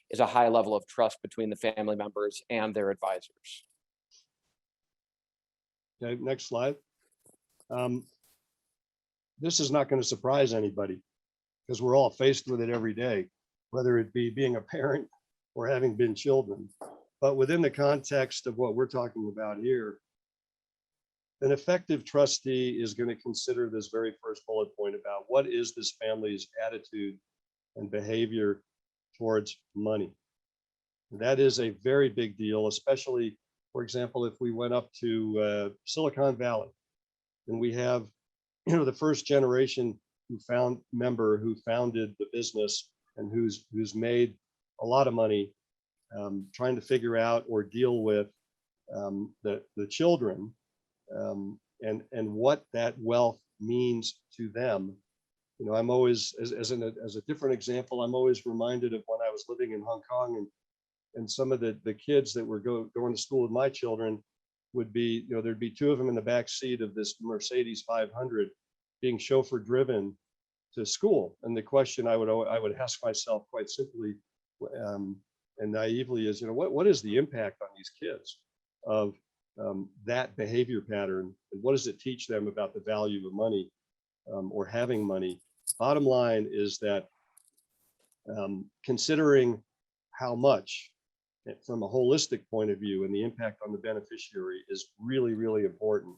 is a high level of trust between the family members and their advisors. Okay, next slide. This is not going to surprise anybody because we're all faced with it every day, whether it be being a parent or having been children. But within the context of what we're talking about here, an effective trustee is going to consider this very first bullet point about what is this family's attitude and behavior towards money. That is a very big deal, especially, for example, if we went up to Silicon Valley and we have, the first generation who founded the business and who's made a lot of money, trying to figure out or deal with the children and what that wealth means to them. I'm always, as a different example, I'm always reminded of when I was living in Hong Kong and some of the kids that were going to school with my children would be, there'd be two of them in the back seat of this Mercedes 500 being chauffeur driven to school. And the question I would ask myself quite simply and naively is, what is the impact on these kids of that behavior pattern? And what does it teach them about the value of money or having money? Bottom line is that considering how much from a holistic point of view and the impact on the beneficiary is really, really important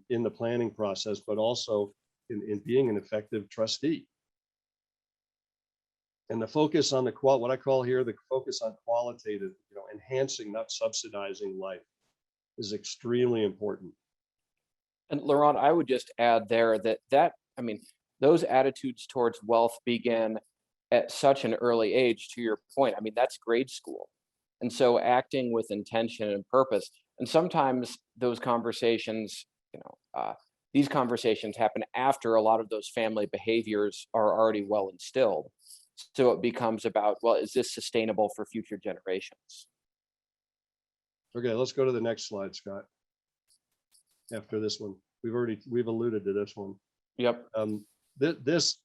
in the planning process, but also in being an effective trustee. And the focus on what I call here, the focus on qualitative, enhancing, not subsidizing life is extremely important. And Laurent, I would just add there that those attitudes towards wealth begin at such an early age, to your point. That's grade school. And so acting with intention and purpose, and sometimes those conversations, these conversations happen after a lot of those family behaviors are already well instilled. So it becomes about, well, is this sustainable for future generations? Okay, let's go to the next slide, Scott. After this one, we've alluded to this one. Yep. This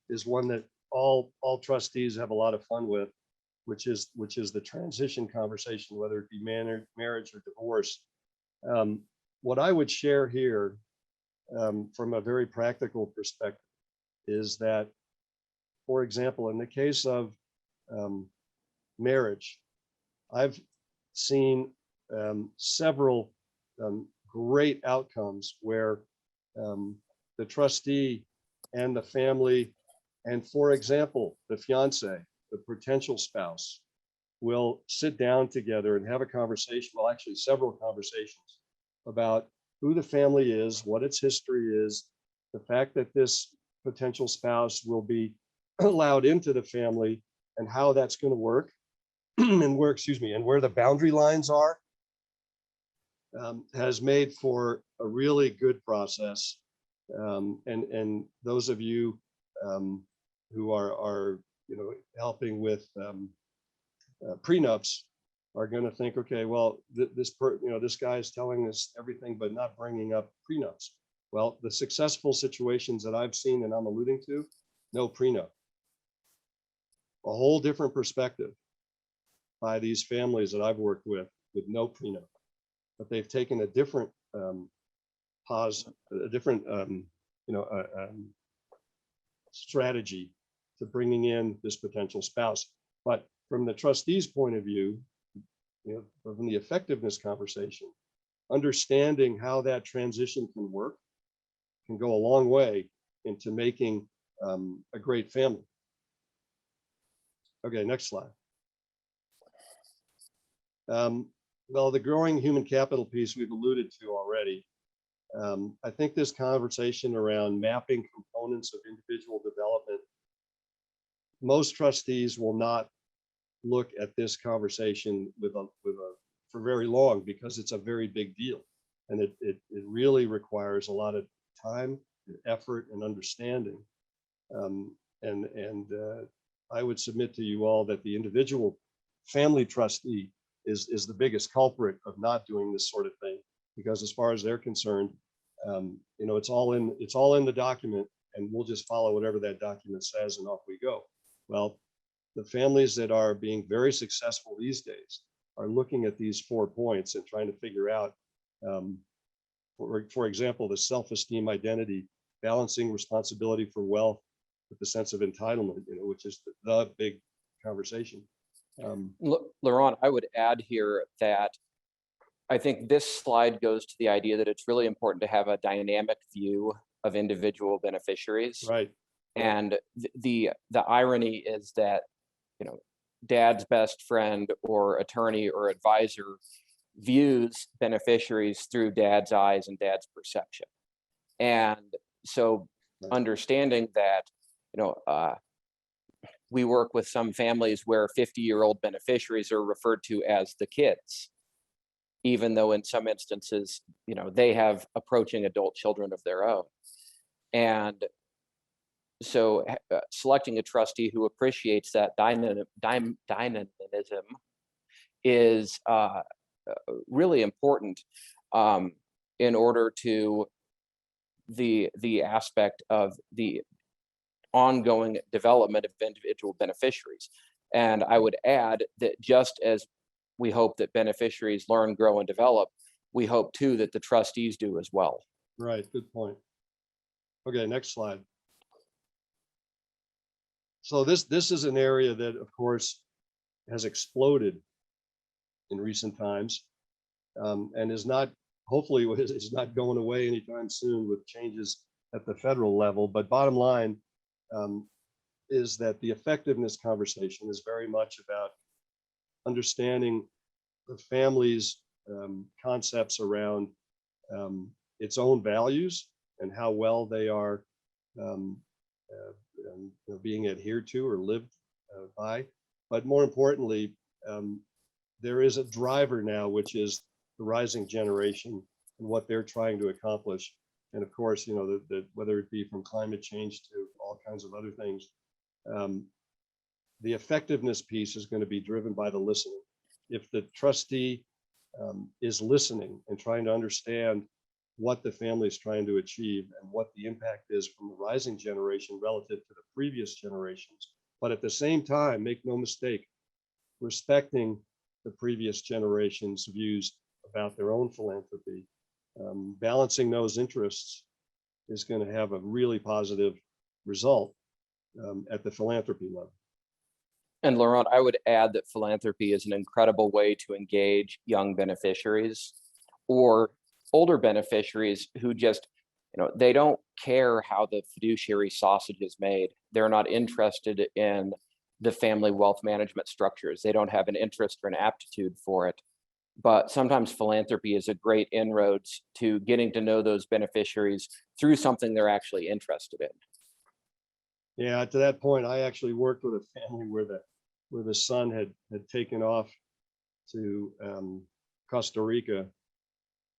is one that all trustees have a lot of fun with, which is the transition conversation, whether it be marriage or divorce. What I would share here from a very practical perspective is that, for example, in the case of marriage, I've seen several great outcomes where the trustee and the family, and for example, the fiance, the potential spouse, will sit down together and have a conversation, well, actually several conversations about who the family is, what its history is, the fact that this potential spouse will be allowed into the family and how that's going to work, and where, excuse me, and where the boundary lines are, has made for a really good process. And those of you who are helping with prenups are going to think, okay, well, this guy is telling us everything, but not bringing up prenups. Well, the successful situations that I've seen and I'm alluding to, no prenup. A whole different perspective by these families that I've worked with no prenup, but they've taken a different strategy to bringing in this potential spouse. But from the trustee's point of view, from the effectiveness conversation, understanding how that transition can work can go a long way into making a great family. Okay, next slide. Well, the growing human capital piece we've alluded to already. I think this conversation around mapping components of individual development, most trustees will not look at this conversation for very long, because it's a very big deal. And it really requires a lot of time, effort, and understanding. I would submit to you all that the individual family trustee is the biggest culprit of not doing this sort of thing, because as far as they're concerned, it's all in the document, and we'll just follow whatever that document says, and off we go. Well, the families that are being very successful these days are looking at these 4 points and trying to figure out, for example, the self-esteem, identity, balancing responsibility for wealth with the sense of entitlement, which is the big conversation. Laurent, I would add here that I think this slide goes to the idea that it's really important to have a dynamic view of individual beneficiaries. Right. And the irony is that, dad's best friend or attorney or advisor views beneficiaries through dad's eyes and dad's perception. And so understanding that, we work with some families where 50-year-old beneficiaries are referred to as the kids, even though in some instances, they have approaching adult children of their own. And so selecting a trustee who appreciates that dynamism is really important in order to the aspect of the ongoing development of individual beneficiaries. And I would add that just as we hope that beneficiaries learn, grow, and develop, we hope too that the trustees do as well. Right, good point. Okay, next slide. So this is an area that, of course, has exploded in recent times, and is not, hopefully, is not going away anytime soon with changes at the federal level. But bottom line is that the effectiveness conversation is very much about understanding the family's concepts around its own values and how well they are being adhered to or lived by. But more importantly, there is a driver now, which is the rising generation and what they're trying to accomplish. And of course, whether it be from climate change to all kinds of other things, the effectiveness piece is going to be driven by the listening. If the trustee is listening and trying to understand what the family is trying to achieve and what the impact is from the rising generation relative to the previous generations, but at the same time, make no mistake, respecting the previous generation's views about their own philanthropy, balancing those interests is going to have a really positive result at the philanthropy level. And Laurent, I would add that philanthropy is an incredible way to engage young beneficiaries or older beneficiaries who just, they don't care how the fiduciary sausage is made. They're not interested in the family wealth management structures. They don't have an interest or an aptitude for it. But sometimes philanthropy is a great inroads to getting to know those beneficiaries through something they're actually interested in. Yeah, to that point, I actually worked with a family where the where the son had taken off to Costa Rica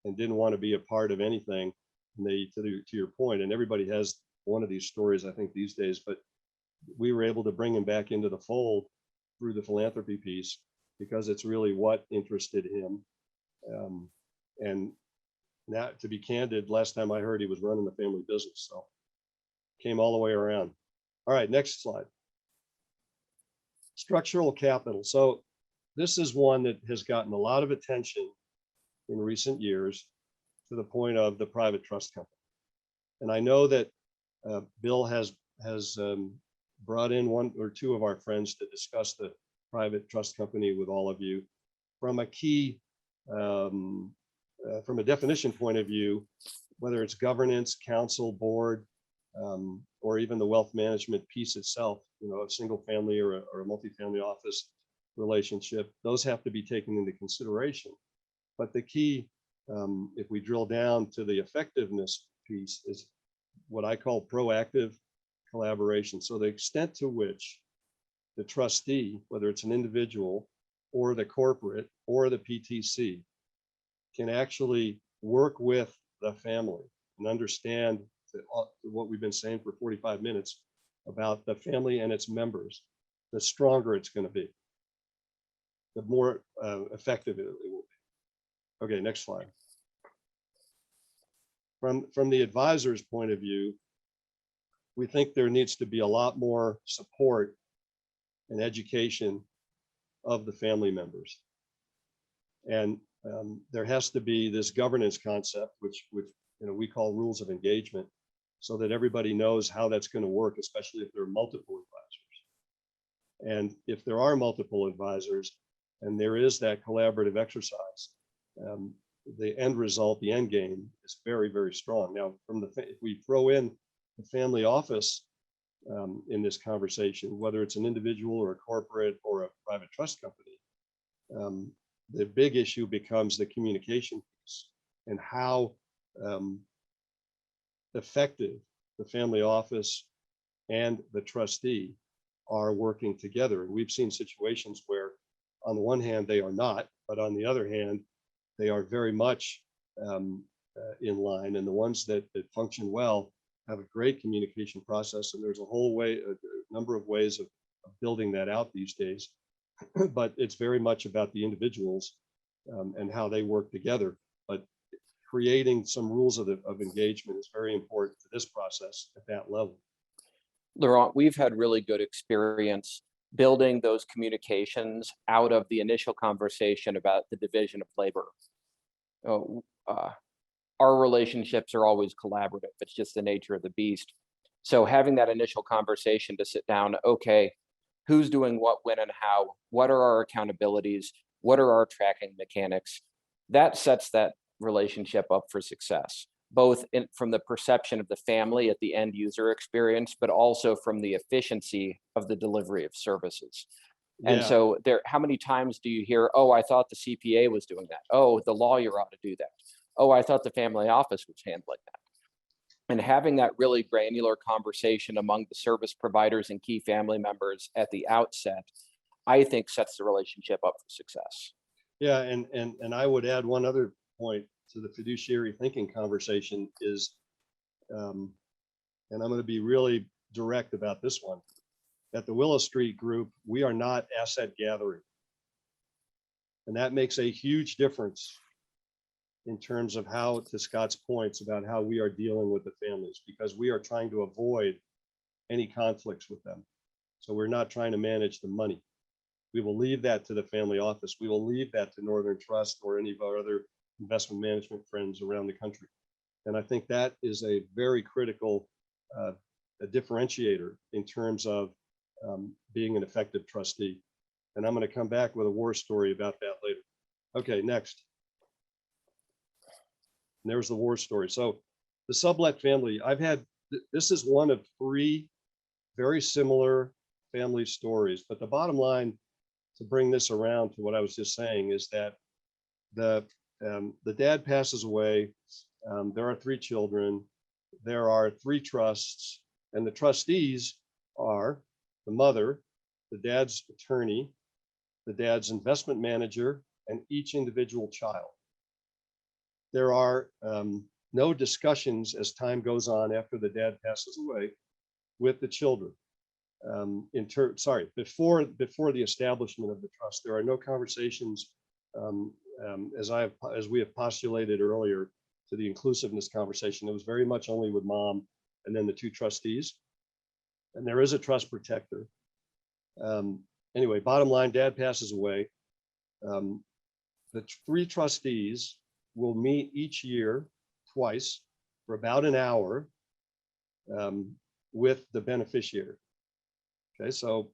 and didn't want to be a part of anything. And they, to your point, and everybody has one of these stories, I think, these days, but we were able to bring him back into the fold through the philanthropy piece because it's really what interested him. And now, to be candid, last time I heard he was running the family business, so came all the way around. All right, next slide. Structural capital. So this is one that has gotten a lot of attention in recent years to the point of the private trust company. And I know that Bill has brought in one or two of our friends to discuss the private trust company with all of you from a key, from a definition point of view, whether it's governance, council, board, or even the wealth management piece itself, you know, a single family or a multifamily office relationship, those have to be taken into consideration. But the key, if we drill down to the effectiveness piece, is what I call proactive collaboration. So the extent to which the trustee, whether it's an individual or the corporate or the PTC, can actually work with the family and understand what we've been saying for 45 minutes about the family and its members, the stronger it's going to be, the more effective it will be. Okay, next slide. From the advisor's point of view, we think there needs to be a lot more support and education of the family members. And there has to be this governance concept, which we call rules of engagement, so that everybody knows how that's going to work, especially if there are multiple advisors. And if there are multiple advisors and there is that collaborative exercise, the end result, the end game, is very, very strong. Now, if we throw in the family office in this conversation, whether it's an individual or a corporate or a private trust company, the big issue becomes the communication piece and how effective the family office and the trustee are working together. And we've seen situations where on the one hand, they are not, but on the other hand, they are very much in line. And the ones that function well have a great communication process. And there's a number of ways of building that out these days. But it's very much about the individuals and how they work together. But creating some rules of engagement is very important to this process at that level. Laurent, we've had really good experience building those communications out of the initial conversation about the division of labor. Our relationships are always collaborative. It's just the nature of the beast. So having that initial conversation to sit down, okay, who's doing what, when, and how? What are our accountabilities? What are our tracking mechanics? That sets that relationship up for success, both from the perception of the family at the end user experience, but also from the efficiency of the delivery of services. And so how many times do you hear, oh, I thought the CPA was doing that. Oh, the lawyer ought to do that. Oh, I thought the family office was handling that. And having that really granular conversation among the service providers and key family members at the outset, I think sets the relationship up for success. Yeah, and I would add one other point to the fiduciary thinking conversation is, and I'm going to be really direct about this one. At the Willow Street Group, we are not asset gathering. And that makes a huge difference in terms of how, to Scott's points about how we are dealing with the families, because we are trying to avoid any conflicts with them. So we're not trying to manage the money. We will leave that to the family office. We will leave that to Northern Trust or any of our other investment management friends around the country. And I think that is a very critical a differentiator in terms of being an effective trustee. And I'm going to come back with a war story about that later. Okay, next. And there's the war story. So the sublet family, this is one of 3 very similar family stories. But the bottom line, to bring this around to what I was just saying, is that the dad passes away. There are 3 children. There are 3 trusts, and the trustees are the mother, the dad's attorney, the dad's investment manager, and each individual child. There are no discussions as time goes on after the dad passes away with the children. Before the establishment of the trust, there are no conversations as we have postulated earlier to the inclusiveness conversation. It was very much only with mom and then the two trustees, and there is a trust protector. Anyway, bottom line, dad passes away. The three trustees will meet each year twice for about an hour with the beneficiary. Okay, so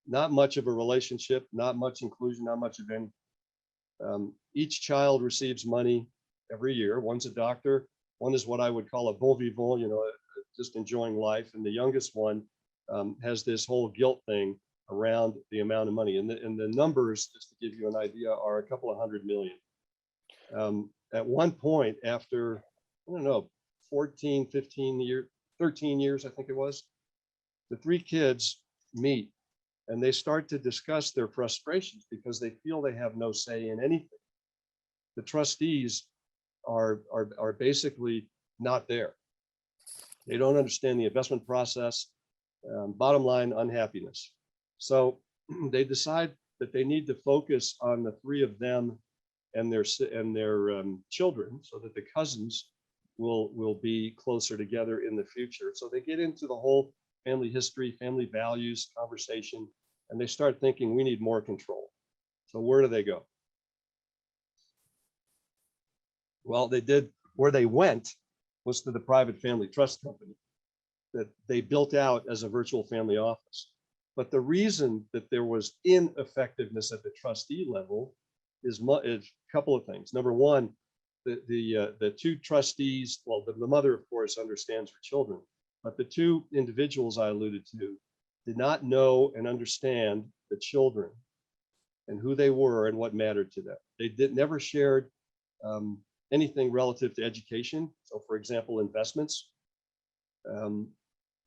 not much of a relationship, not much inclusion, not much of any. Each child receives money every year. One's a doctor, one is what I would call a bon vivant, just enjoying life. And the youngest one has this whole guilt thing around the amount of money. And the numbers, just to give you an idea, are a couple of $100 million. At one point, after, 14, 15 years, 13 years, I think it was, the three kids meet and they start to discuss their frustrations because they feel they have no say in anything. The trustees are basically not there. They don't understand the investment process. Bottom line, unhappiness. So they decide that they need to focus on the three of them and their children, so that the cousins will be closer together in the future. So they get into the whole family history, family values conversation, and they start thinking we need more control. So where do they go? Well, where they went was to the private family trust company that they built out as a virtual family office. But the reason that there was ineffectiveness at the trustee level is a couple of things. Number one, the two trustees, well, the mother, of course, understands her children, but the two individuals I alluded to did not know and understand the children and who they were and what mattered to them. They never shared anything relative to education. So, for example, investments.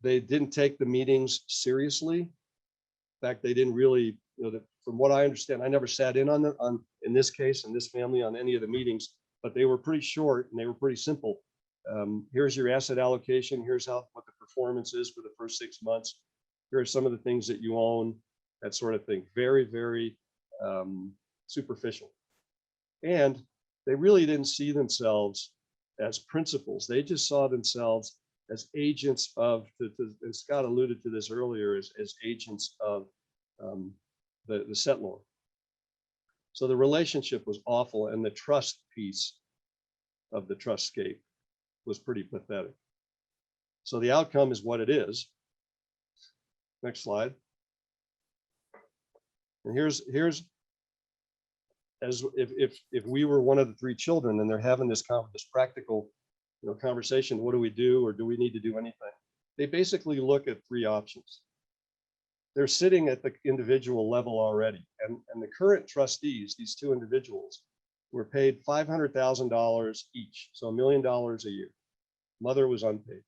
They didn't take the meetings seriously. In fact, they didn't really, from what I understand, I never sat in in this case, in this family, on any of the meetings, but they were pretty short and they were pretty simple. Here's your asset allocation. Here's what the performance is for the first 6 months. Here are some of the things that you own, that sort of thing. Very, very superficial. And they really didn't see themselves as principals. They just saw themselves as agents of, and Scott alluded to this earlier, as agents of the settlor. So the relationship was awful, and the trust piece of the trustscape was pretty pathetic. So the outcome is what it is. Next slide. And here's as if we were one of the three children and they're having this practical conversation, what do we do, or do we need to do anything? They basically look at three options. They're sitting at the individual level already, and the current trustees, these two individuals, were paid $500,000 each, so $1 million a year. Mother was unpaid.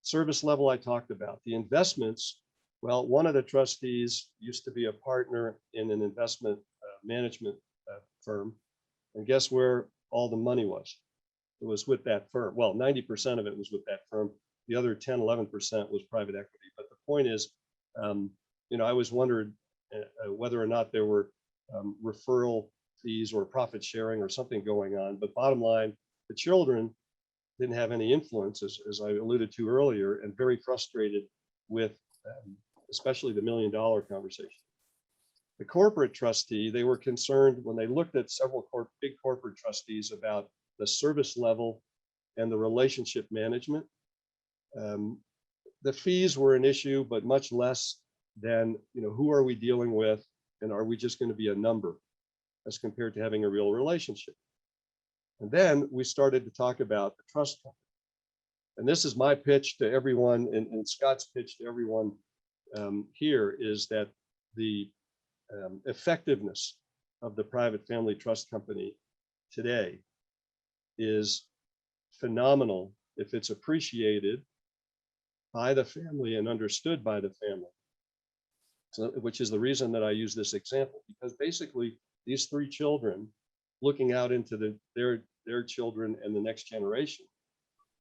Service level I talked about. The investments, well, one of the trustees used to be a partner in an investment management firm, and guess where all the money was? It was with that firm. Well, 90% of it was with that firm. The other 10, 11% was private equity. But the point is, I always wondered whether or not there were referral fees or profit sharing or something going on. But bottom line, the children didn't have any influence, as I alluded to earlier, and very frustrated with especially the $1 million conversation. The corporate trustee, they were concerned when they looked at several big corporate trustees about the service level and the relationship management. The fees were an issue, but much less than, who are we dealing with, and are we just going to be a number as compared to having a real relationship? And then we started to talk about the trust company. And this is my pitch to everyone, and Scott's pitch to everyone here, is that the effectiveness of the private family trust company today is phenomenal if it's appreciated by the family and understood by the family. So, which is the reason that I use this example, because basically these three children looking out into their children and the next generation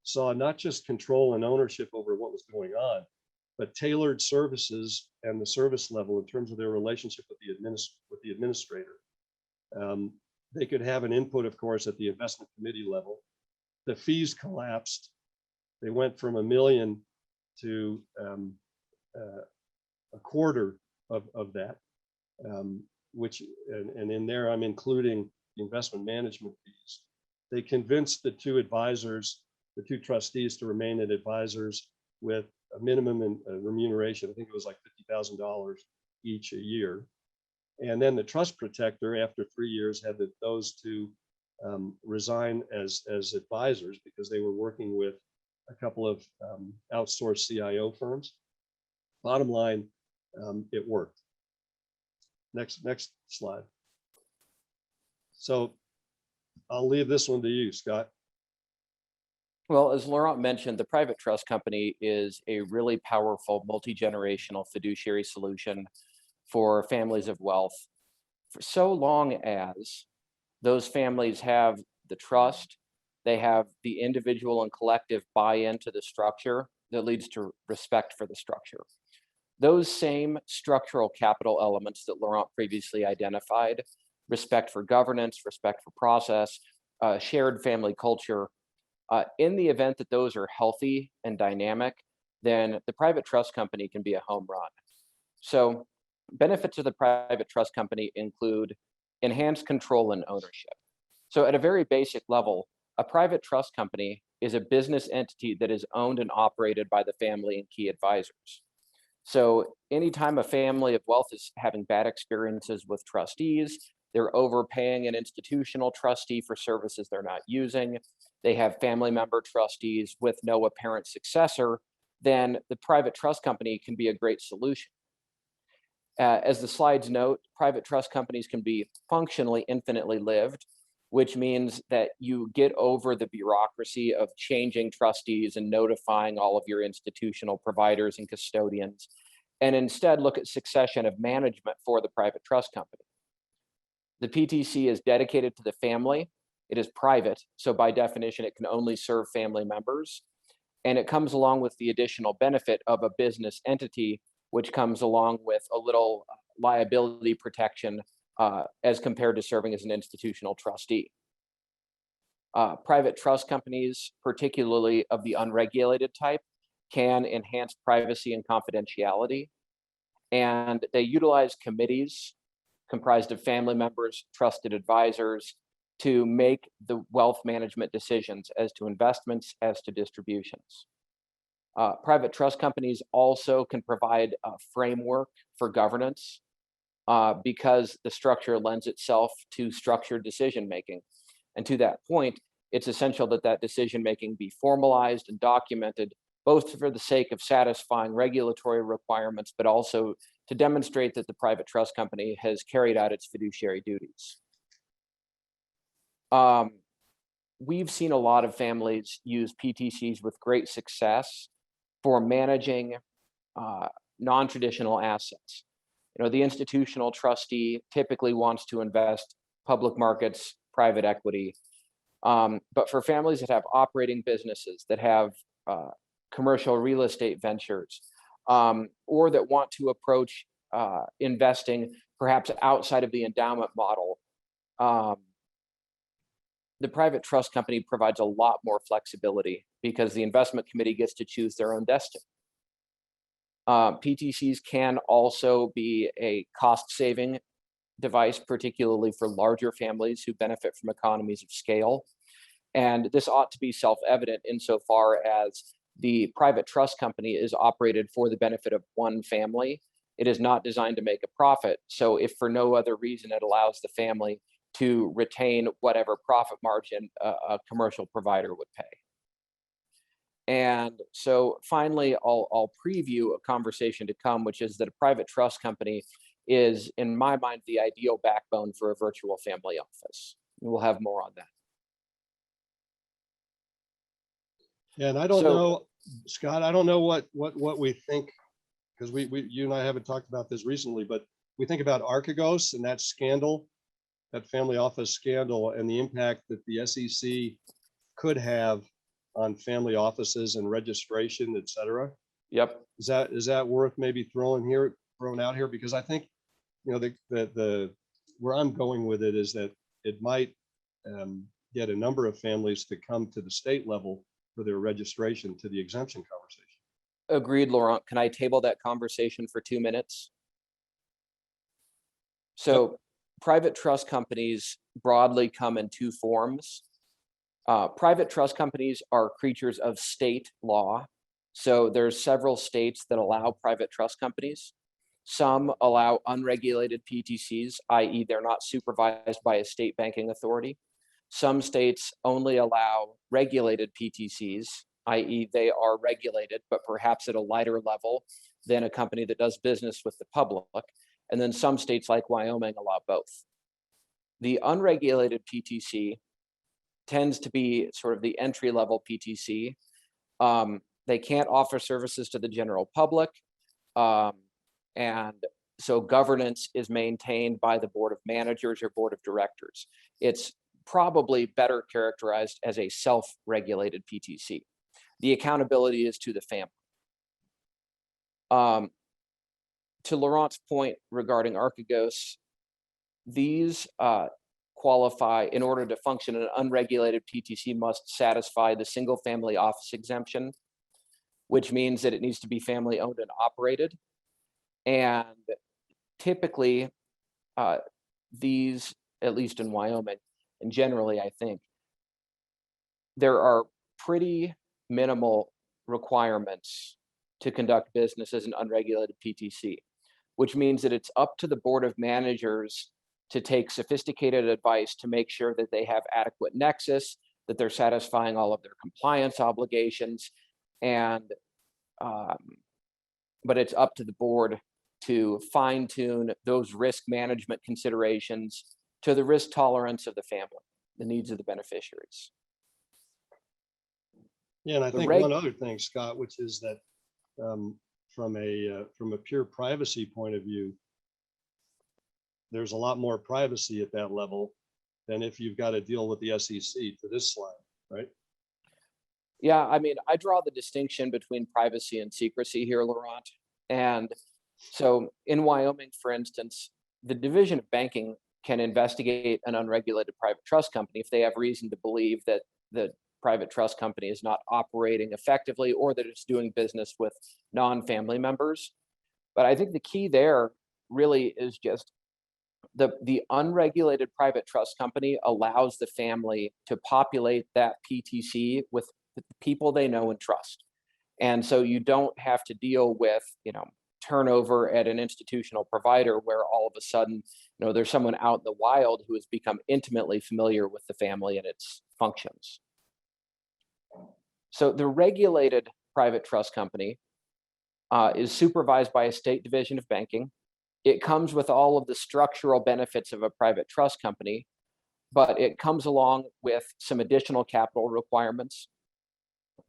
saw not just control and ownership over what was going on, but tailored services and the service level in terms of their relationship with the administrator. They could have an input, of course, at the investment committee level. The fees collapsed. They went from $1 million to a quarter of that, which, and in there I'm including the investment management fees. They convinced the two advisors, the two trustees, to remain as advisors with a minimum in remuneration. I think it was like $50,000 each a year. And then the trust protector, after 3 years, had those two resign as advisors because they were working with a couple of outsourced CIO firms. Bottom line, it worked. Next slide. So I'll leave this one to you, Scott. Well, as Laurent mentioned, the private trust company is a really powerful multi-generational fiduciary solution for families of wealth. For so long as those families have the trust, they have the individual and collective buy-in to the structure that leads to respect for the structure. Those same structural capital elements that Laurent previously identified, respect for governance, respect for process, shared family culture, in the event that those are healthy and dynamic, then the private trust company can be a home run. So benefits of the private trust company include enhanced control and ownership. So at a very basic level, a private trust company is a business entity that is owned and operated by the family and key advisors. So anytime a family of wealth is having bad experiences with trustees, they're overpaying an institutional trustee for services they're not using, they have family member trustees with no apparent successor, then the private trust company can be a great solution. As the slides note, private trust companies can be functionally infinitely lived, which means that you get over the bureaucracy of changing trustees and notifying all of your institutional providers and custodians, and instead look at succession of management for the private trust company. The PTC is dedicated to the family. It is private, so by definition, it can only serve family members. And it comes along with the additional benefit of a business entity, which comes along with a little liability protection as compared to serving as an institutional trustee. Private trust companies, particularly of the unregulated type, can enhance privacy and confidentiality. And they utilize committees comprised of family members, trusted advisors, to make the wealth management decisions as to investments, as to distributions. Private trust companies also can provide a framework for governance because the structure lends itself to structured decision-making. And to that point, it's essential that that decision-making be formalized and documented, both for the sake of satisfying regulatory requirements, but also to demonstrate that the private trust company has carried out its fiduciary duties. We've seen a lot of families use PTCs with great success for managing non-traditional assets. You know, the institutional trustee typically wants to invest public markets, private equity, but for families that have operating businesses, that have commercial real estate ventures, or that want to approach investing perhaps outside of the endowment model, the private trust company provides a lot more flexibility because the investment committee gets to choose their own destiny. PTCs can also be a cost-saving device, particularly for larger families who benefit from economies of scale. And this ought to be self-evident insofar as the private trust company is operated for the benefit of one family. It is not designed to make a profit. So if for no other reason, it allows the family to retain whatever profit margin a commercial provider would pay. And so finally, I'll preview a conversation to come, which is that a private trust company is, in my mind, the ideal backbone for a virtual family office. And we'll have more on that. Yeah, and I don't know, Scott, I don't know what we think because you and I haven't talked about this recently, but we think about Archegos and that scandal, that family office scandal, and the impact that the SEC could have on family offices and registration, et cetera. Yep. Is that worth maybe thrown out here? Because I think, you know, the where I'm going with it is that it might get a number of families to come to the state level for their registration to the exemption conversation. Agreed, Laurent. Can I table that conversation for 2 minutes? So private trust companies broadly come in two forms. Private trust companies are creatures of state law. So there's several states that allow private trust companies. Some allow unregulated PTCs, i.e. they're not supervised by a state banking authority. Some states only allow regulated PTCs, i.e. they are regulated, but perhaps at a lighter level than a company that does business with the public. And then some states like Wyoming allow both. The unregulated PTC tends to be sort of the entry-level PTC. They can't offer services to the general public. And so governance is maintained by the board of managers or board of directors. It's probably better characterized as a self-regulated PTC. The accountability is to the family. To Laurent's point regarding Archegos, these qualify in order to function. An unregulated PTC must satisfy the single family office exemption, which means that it needs to be family owned and operated. And typically these, at least in Wyoming, and generally I think, there are pretty minimal requirements to conduct business as an unregulated PTC, which means that it's up to the board of managers to take sophisticated advice to make sure that they have adequate nexus, that they're satisfying all of their compliance obligations, and but it's up to the board to fine tune those risk management considerations to the risk tolerance of the family, the needs of the beneficiaries. Yeah, and I The think reg- one other thing, Scott, which is that from a pure privacy point of view, there's a lot more privacy at that level than if you've got to deal with the SEC to this slide, right? Yeah, I mean, I draw the distinction between privacy and secrecy here, Laurent. And so in Wyoming, for instance, the Division of Banking can investigate an unregulated private trust company if they have reason to believe that the private trust company is not operating effectively or that it's doing business with non-family members. But I think the key there really is just the unregulated private trust company allows the family to populate that PTC with the people they know and trust. And so you don't have to deal with, turnover at an institutional provider where all of a sudden, there's someone out in the wild who has become intimately familiar with the family and its functions. So the regulated private trust company is supervised by a state division of banking. It comes with all of the structural benefits of a private trust company, but it comes along with some additional capital requirements,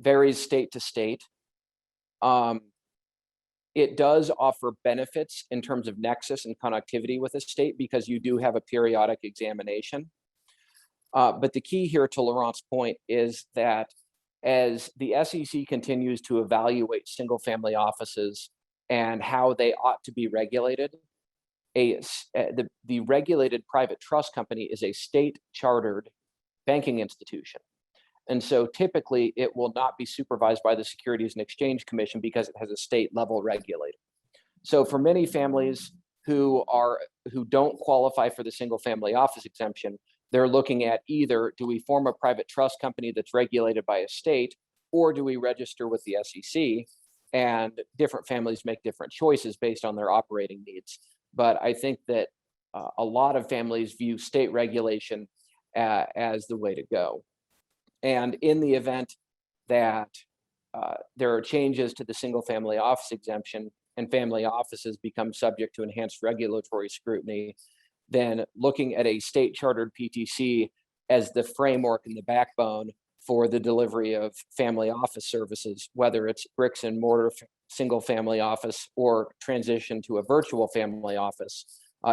varies state to state. It does offer benefits in terms of nexus and connectivity with a state because you do have a periodic examination. But the key here, to Laurent's point, is that as the SEC continues to evaluate single family offices and how they ought to be regulated, the regulated private trust company is a state chartered banking institution. And so typically it will not be supervised by the Securities and Exchange Commission because it has a state level regulator. So for many families who don't qualify for the single family office exemption, they're looking at either, do we form a private trust company that's regulated by a state, or do we register with the SEC? And different families make different choices based on their operating needs. But I think that a lot of families view state regulation as the way to go. And in the event that there are changes to the single family office exemption and family offices become subject to enhanced regulatory scrutiny, then looking at a state chartered PTC as the framework and the backbone for the delivery of family office services, whether it's bricks and mortar single family office or transition to a virtual family office,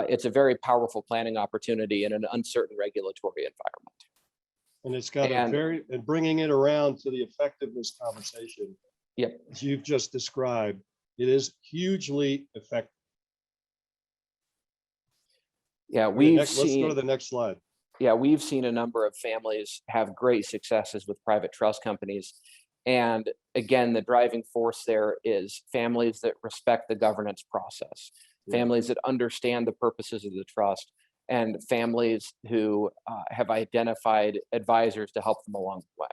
it's a very powerful planning opportunity in an uncertain regulatory environment. And it's got a And- very, and bringing it around to the effectiveness conversation. Yep. As you've just described, it is hugely effective. Yeah, Okay, we've let's go to seen, the next slide. yeah, we've seen a number of families have great successes with private trust companies. And again, the driving force there is families that respect the governance process, Yeah. families that understand the purposes of the trust, and families who have identified advisors to help them along the way.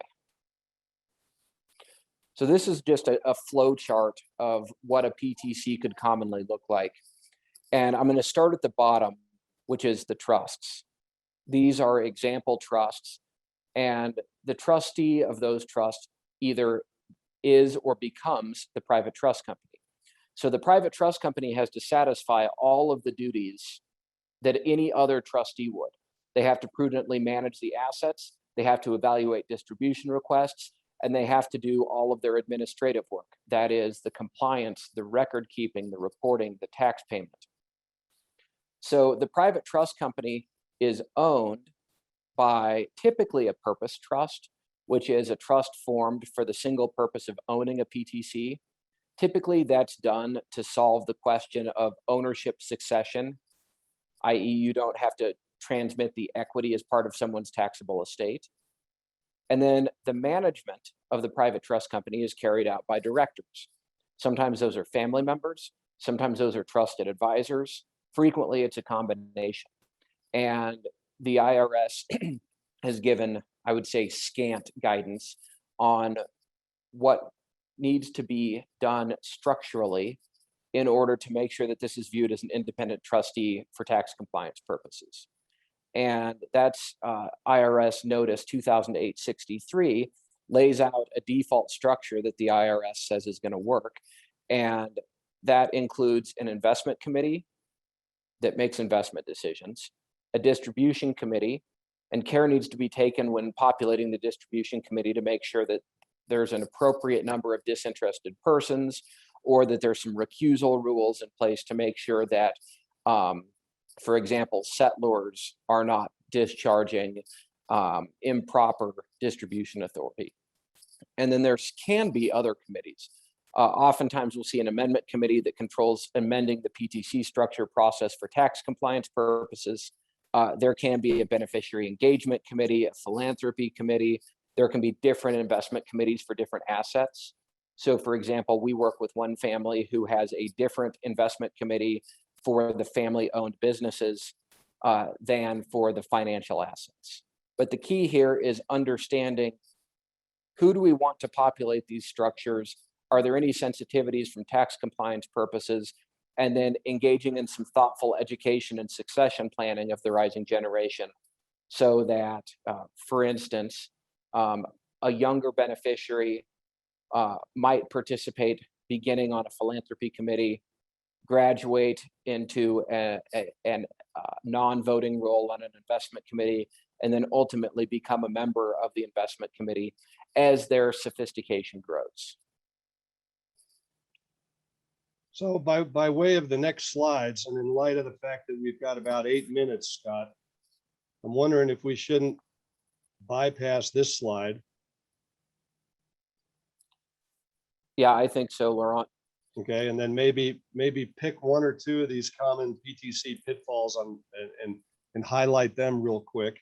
So this is just a flow chart of what a PTC could commonly look like. And I'm going to start at the bottom, which is the trusts. These are example trusts, and the trustee of those trusts either is or becomes the private trust company. So the private trust company has to satisfy all of the duties that any other trustee would. They have to prudently manage the assets, they have to evaluate distribution requests, and they have to do all of their administrative work. That is the compliance, the record keeping, the reporting, the tax payment. So the private trust company is owned by typically a purpose trust, which is a trust formed for the single purpose of owning a PTC. Typically, that's done to solve the question of ownership succession, i.e., you don't have to transmit the equity as part of someone's taxable estate. And then the management of the private trust company is carried out by directors. Sometimes those are family members, sometimes those are trusted advisors. Frequently, it's a combination. And the IRS has given, I would say, scant guidance on what needs to be done structurally in order to make sure that this is viewed as an independent trustee for tax compliance purposes. And that's IRS Notice 2008-63 lays out a default structure that the IRS says is going to work. And that includes an investment committee that makes investment decisions, a distribution committee, and care needs to be taken when populating the distribution committee to make sure that there's an appropriate number of disinterested persons, or that there's some recusal rules in place to make sure that, for example, settlors are not discharging improper distribution authority. And then there can be other committees. Oftentimes we'll see an amendment committee that controls amending the PTC structure process for tax compliance purposes. There can be a beneficiary engagement committee, a philanthropy committee. There can be different investment committees for different assets. So for example, we work with one family who has a different investment committee for the family-owned businesses than for the financial assets. But the key here is understanding, who do we want to populate these structures? Are there any sensitivities from tax compliance purposes? And then engaging in some thoughtful education and succession planning of the rising generation, so that, for instance, a younger beneficiary might participate beginning on a philanthropy committee, graduate into a non-voting role on an investment committee, and then ultimately become a member of the investment committee as their sophistication grows. So by way of the next slides, and in light of the fact that we've got about 8 minutes, Scott, I'm wondering if we shouldn't bypass this slide. Yeah, I think so, Laurent. Okay, and then maybe pick one or two of these common PTC pitfalls and highlight them real quick.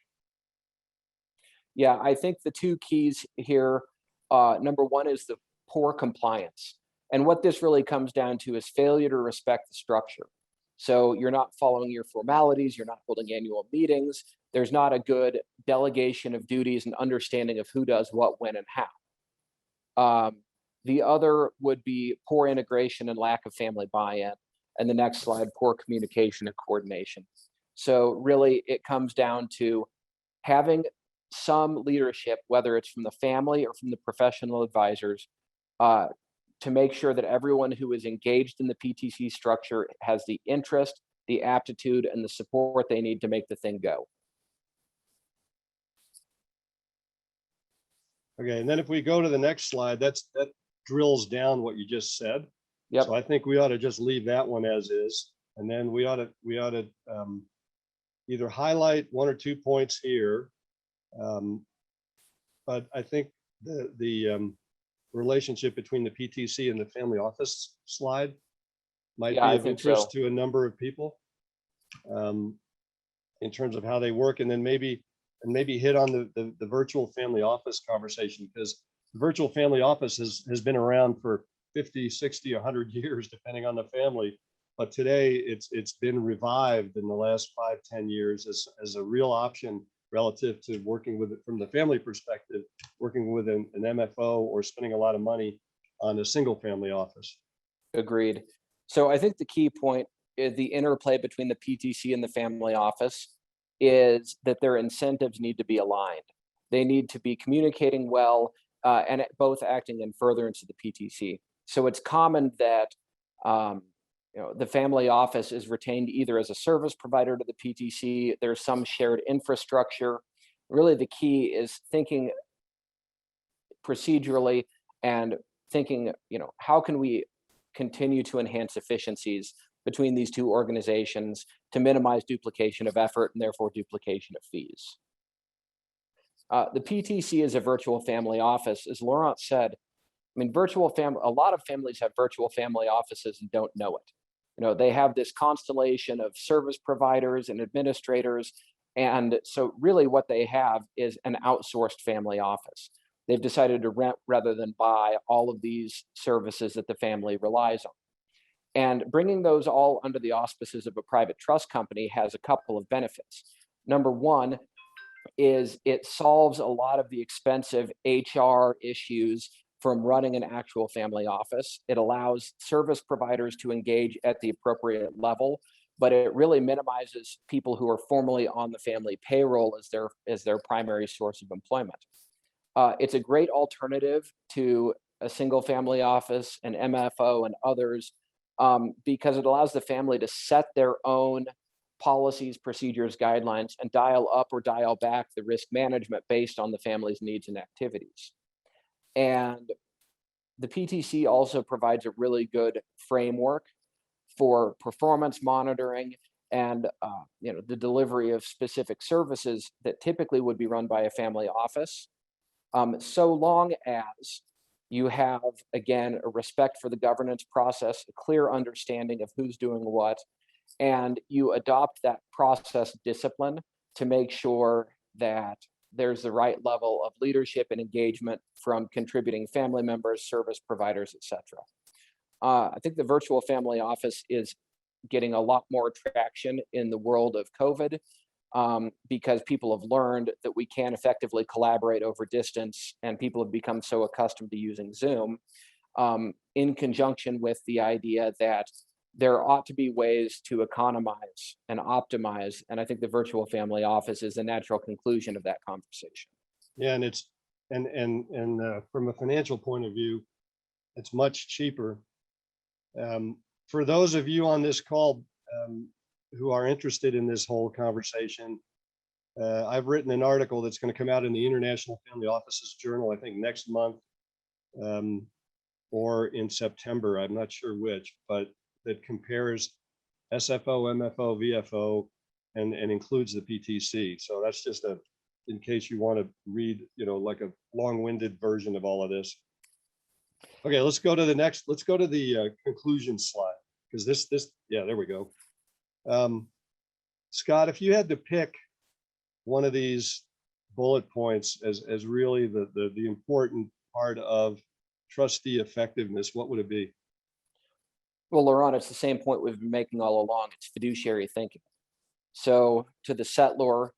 Yeah, I think the two keys here, number one is the poor compliance. And what this really comes down to is failure to respect the structure. So you're not following your formalities, you're not holding annual meetings, there's not a good delegation of duties and understanding of who does what, when, and how. The other would be poor integration and lack of family buy-in. And the next slide, poor communication and coordination. So really it comes down to having some leadership, whether it's from the family or from the professional advisors, to make sure that everyone who is engaged in the PTC structure has the interest, the aptitude, and the support they need to make the thing go. Okay, and then if we go to the next slide, that drills down what you just said. Yep. So I think we ought to just leave that one as is. And then we ought to either highlight 1 or 2 points here. But I think the relationship between the PTC and the family office slide might Yeah, I be of think interest so. to a number of people in terms of how they work, and then maybe hit on the virtual family office conversation, because the virtual family office has been around for 50, 60, 100 years, depending on the family. But today it's been revived in the last 5, 10 years as a real option relative to working with it from the family perspective, working with an MFO or spending a lot of money on a single family office. Agreed. So I think the key point is the interplay between the PTC and the family office is that their incentives need to be aligned. They need to be communicating well and both acting in furtherance of the PTC. So it's common that the family office is retained either as a service provider to the PTC. There's some shared infrastructure. Really, the key is thinking procedurally and thinking, how can we continue to enhance efficiencies between these two organizations to minimize duplication of effort and therefore duplication of fees. The PTC is a virtual family office. As Laurent said, a lot of families have virtual family offices and don't know it. They have this constellation of service providers and administrators. And so really what they have is an outsourced family office. They've decided to rent rather than buy all of these services that the family relies on. And bringing those all under the auspices of a private trust company has a couple of benefits. Number one is it solves a lot of the expensive HR issues from running an actual family office. It allows service providers to engage at the appropriate level, but it really minimizes people who are formally on the family payroll as their primary source of employment. It's a great alternative to a single family office, an MFO, and others, because it allows the family to set their own policies, procedures, guidelines, and dial up or dial back the risk management based on the family's needs and activities. And the PTC also provides a really good framework for performance monitoring and the delivery of specific services that typically would be run by a family office. So long as you have, again, a respect for the governance process, a clear understanding of who's doing what, and you adopt that process discipline to make sure that there's the right level of leadership and engagement from contributing family members, service providers, etc. I think the virtual family office is getting a lot more traction in the world of COVID because people have learned that we can effectively collaborate over distance, and people have become so accustomed to using Zoom in conjunction with the idea that there ought to be ways to economize and optimize. And I think the virtual family office is a natural conclusion of that conversation. Yeah, and it's from a financial point of view, it's much cheaper. For those of you on this call who are interested in this whole conversation, I've written an article that's going to come out in the International Family Offices Journal, I think next month or in September, I'm not sure which, but that compares SFO, MFO, VFO, and includes the PTC. So that's just in case you want to read, like a long-winded version of all of this. Okay, let's go to the conclusion slide, because yeah, there we go. Scott, if you had to pick one of these bullet points as really the important part of trustee effectiveness, what would it be? Well, Laurent, it's the same point we've been making all along. It's fiduciary thinking. So to the settlor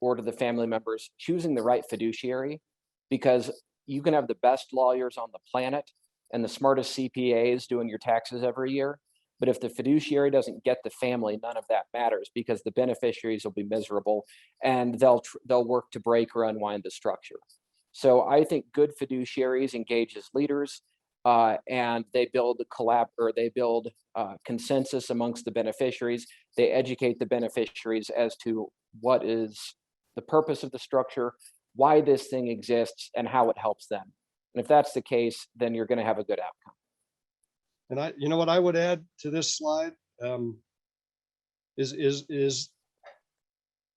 or to the family members, choosing the right fiduciary, because you can have the best lawyers on the planet and the smartest CPAs doing your taxes every year. But if the fiduciary doesn't get the family, none of that matters, because the beneficiaries will be miserable and they'll work to break or unwind the structure. So I think good fiduciaries engage as leaders and they build consensus amongst the beneficiaries. They educate the beneficiaries as to what is the purpose of the structure, why this thing exists, and how it helps them. And if that's the case, then you're going to have a good outcome. And you know what I would add to this slide, is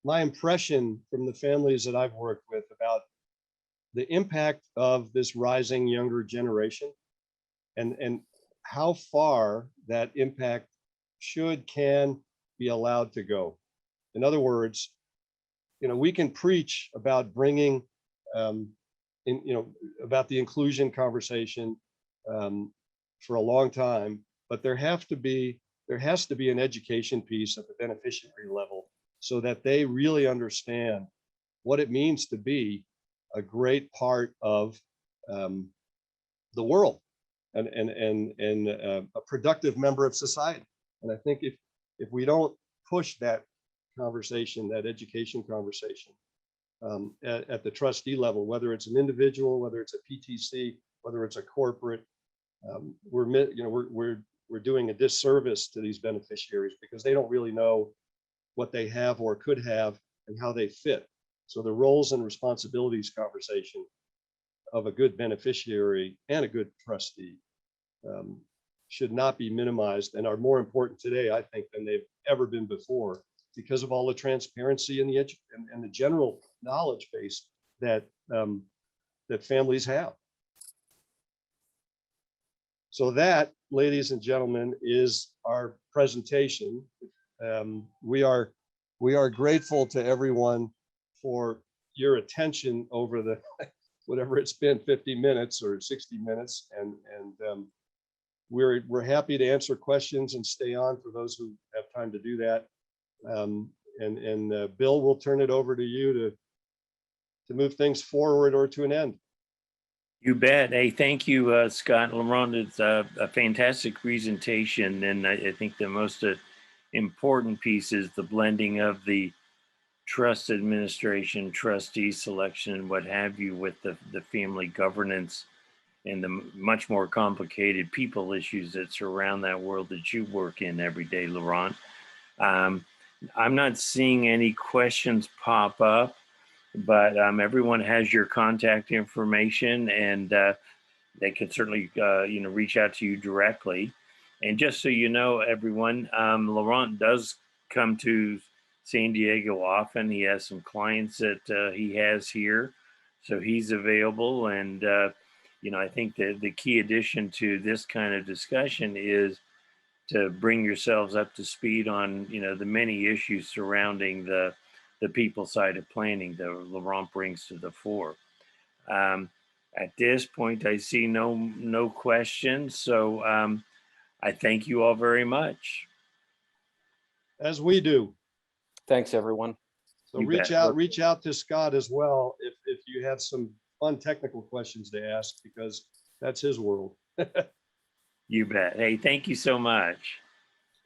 my impression from the families that I've worked with about the impact of this rising younger generation, and how far that impact can be allowed to go. In other words, we can preach about bringing, about the inclusion conversation for a long time, but there has to be an education piece at the beneficiary level so that they really understand what it means to be a great part of the world and a productive member of society. And I think if we don't push that conversation, that education conversation at the trustee level, whether it's an individual, whether it's a PTC, whether it's a corporate, we're doing a disservice to these beneficiaries because they don't really know what they have or could have and how they fit. So the roles and responsibilities conversation of a good beneficiary and a good trustee should not be minimized, and are more important today, I think, than they've ever been before, because of all the transparency and the general knowledge base that families have. So that, ladies and gentlemen, is our presentation. We are grateful to everyone for your attention over the whatever it's been, 50 minutes or 60 minutes, and we're happy to answer questions and stay on for those who have time to do that. Bill, we'll turn it over to you to move things forward or to an end. You bet. Hey, thank you, Scott. Laurent, it's a fantastic presentation. And I think the most important piece is the blending of the trust administration, trustee selection, and what have you with the family governance and the much more complicated people issues that surround that world that you work in every day, Laurent. I'm not seeing any questions pop up, but everyone has your contact information, and they can certainly reach out to you directly. And just so you know, everyone, Laurent does come to San Diego often. He has some clients that he has here, so he's available. And I think that the key addition to this kind of discussion is to bring yourselves up to speed on the many issues surrounding the people side of planning that Laurent brings to the fore. At this point, I see no questions, so I thank you all very much. As we do. Thanks, everyone. So You reach bet. out to Scott as well if you have some fun technical questions to ask, because that's his world. You bet. Hey, thank you so much.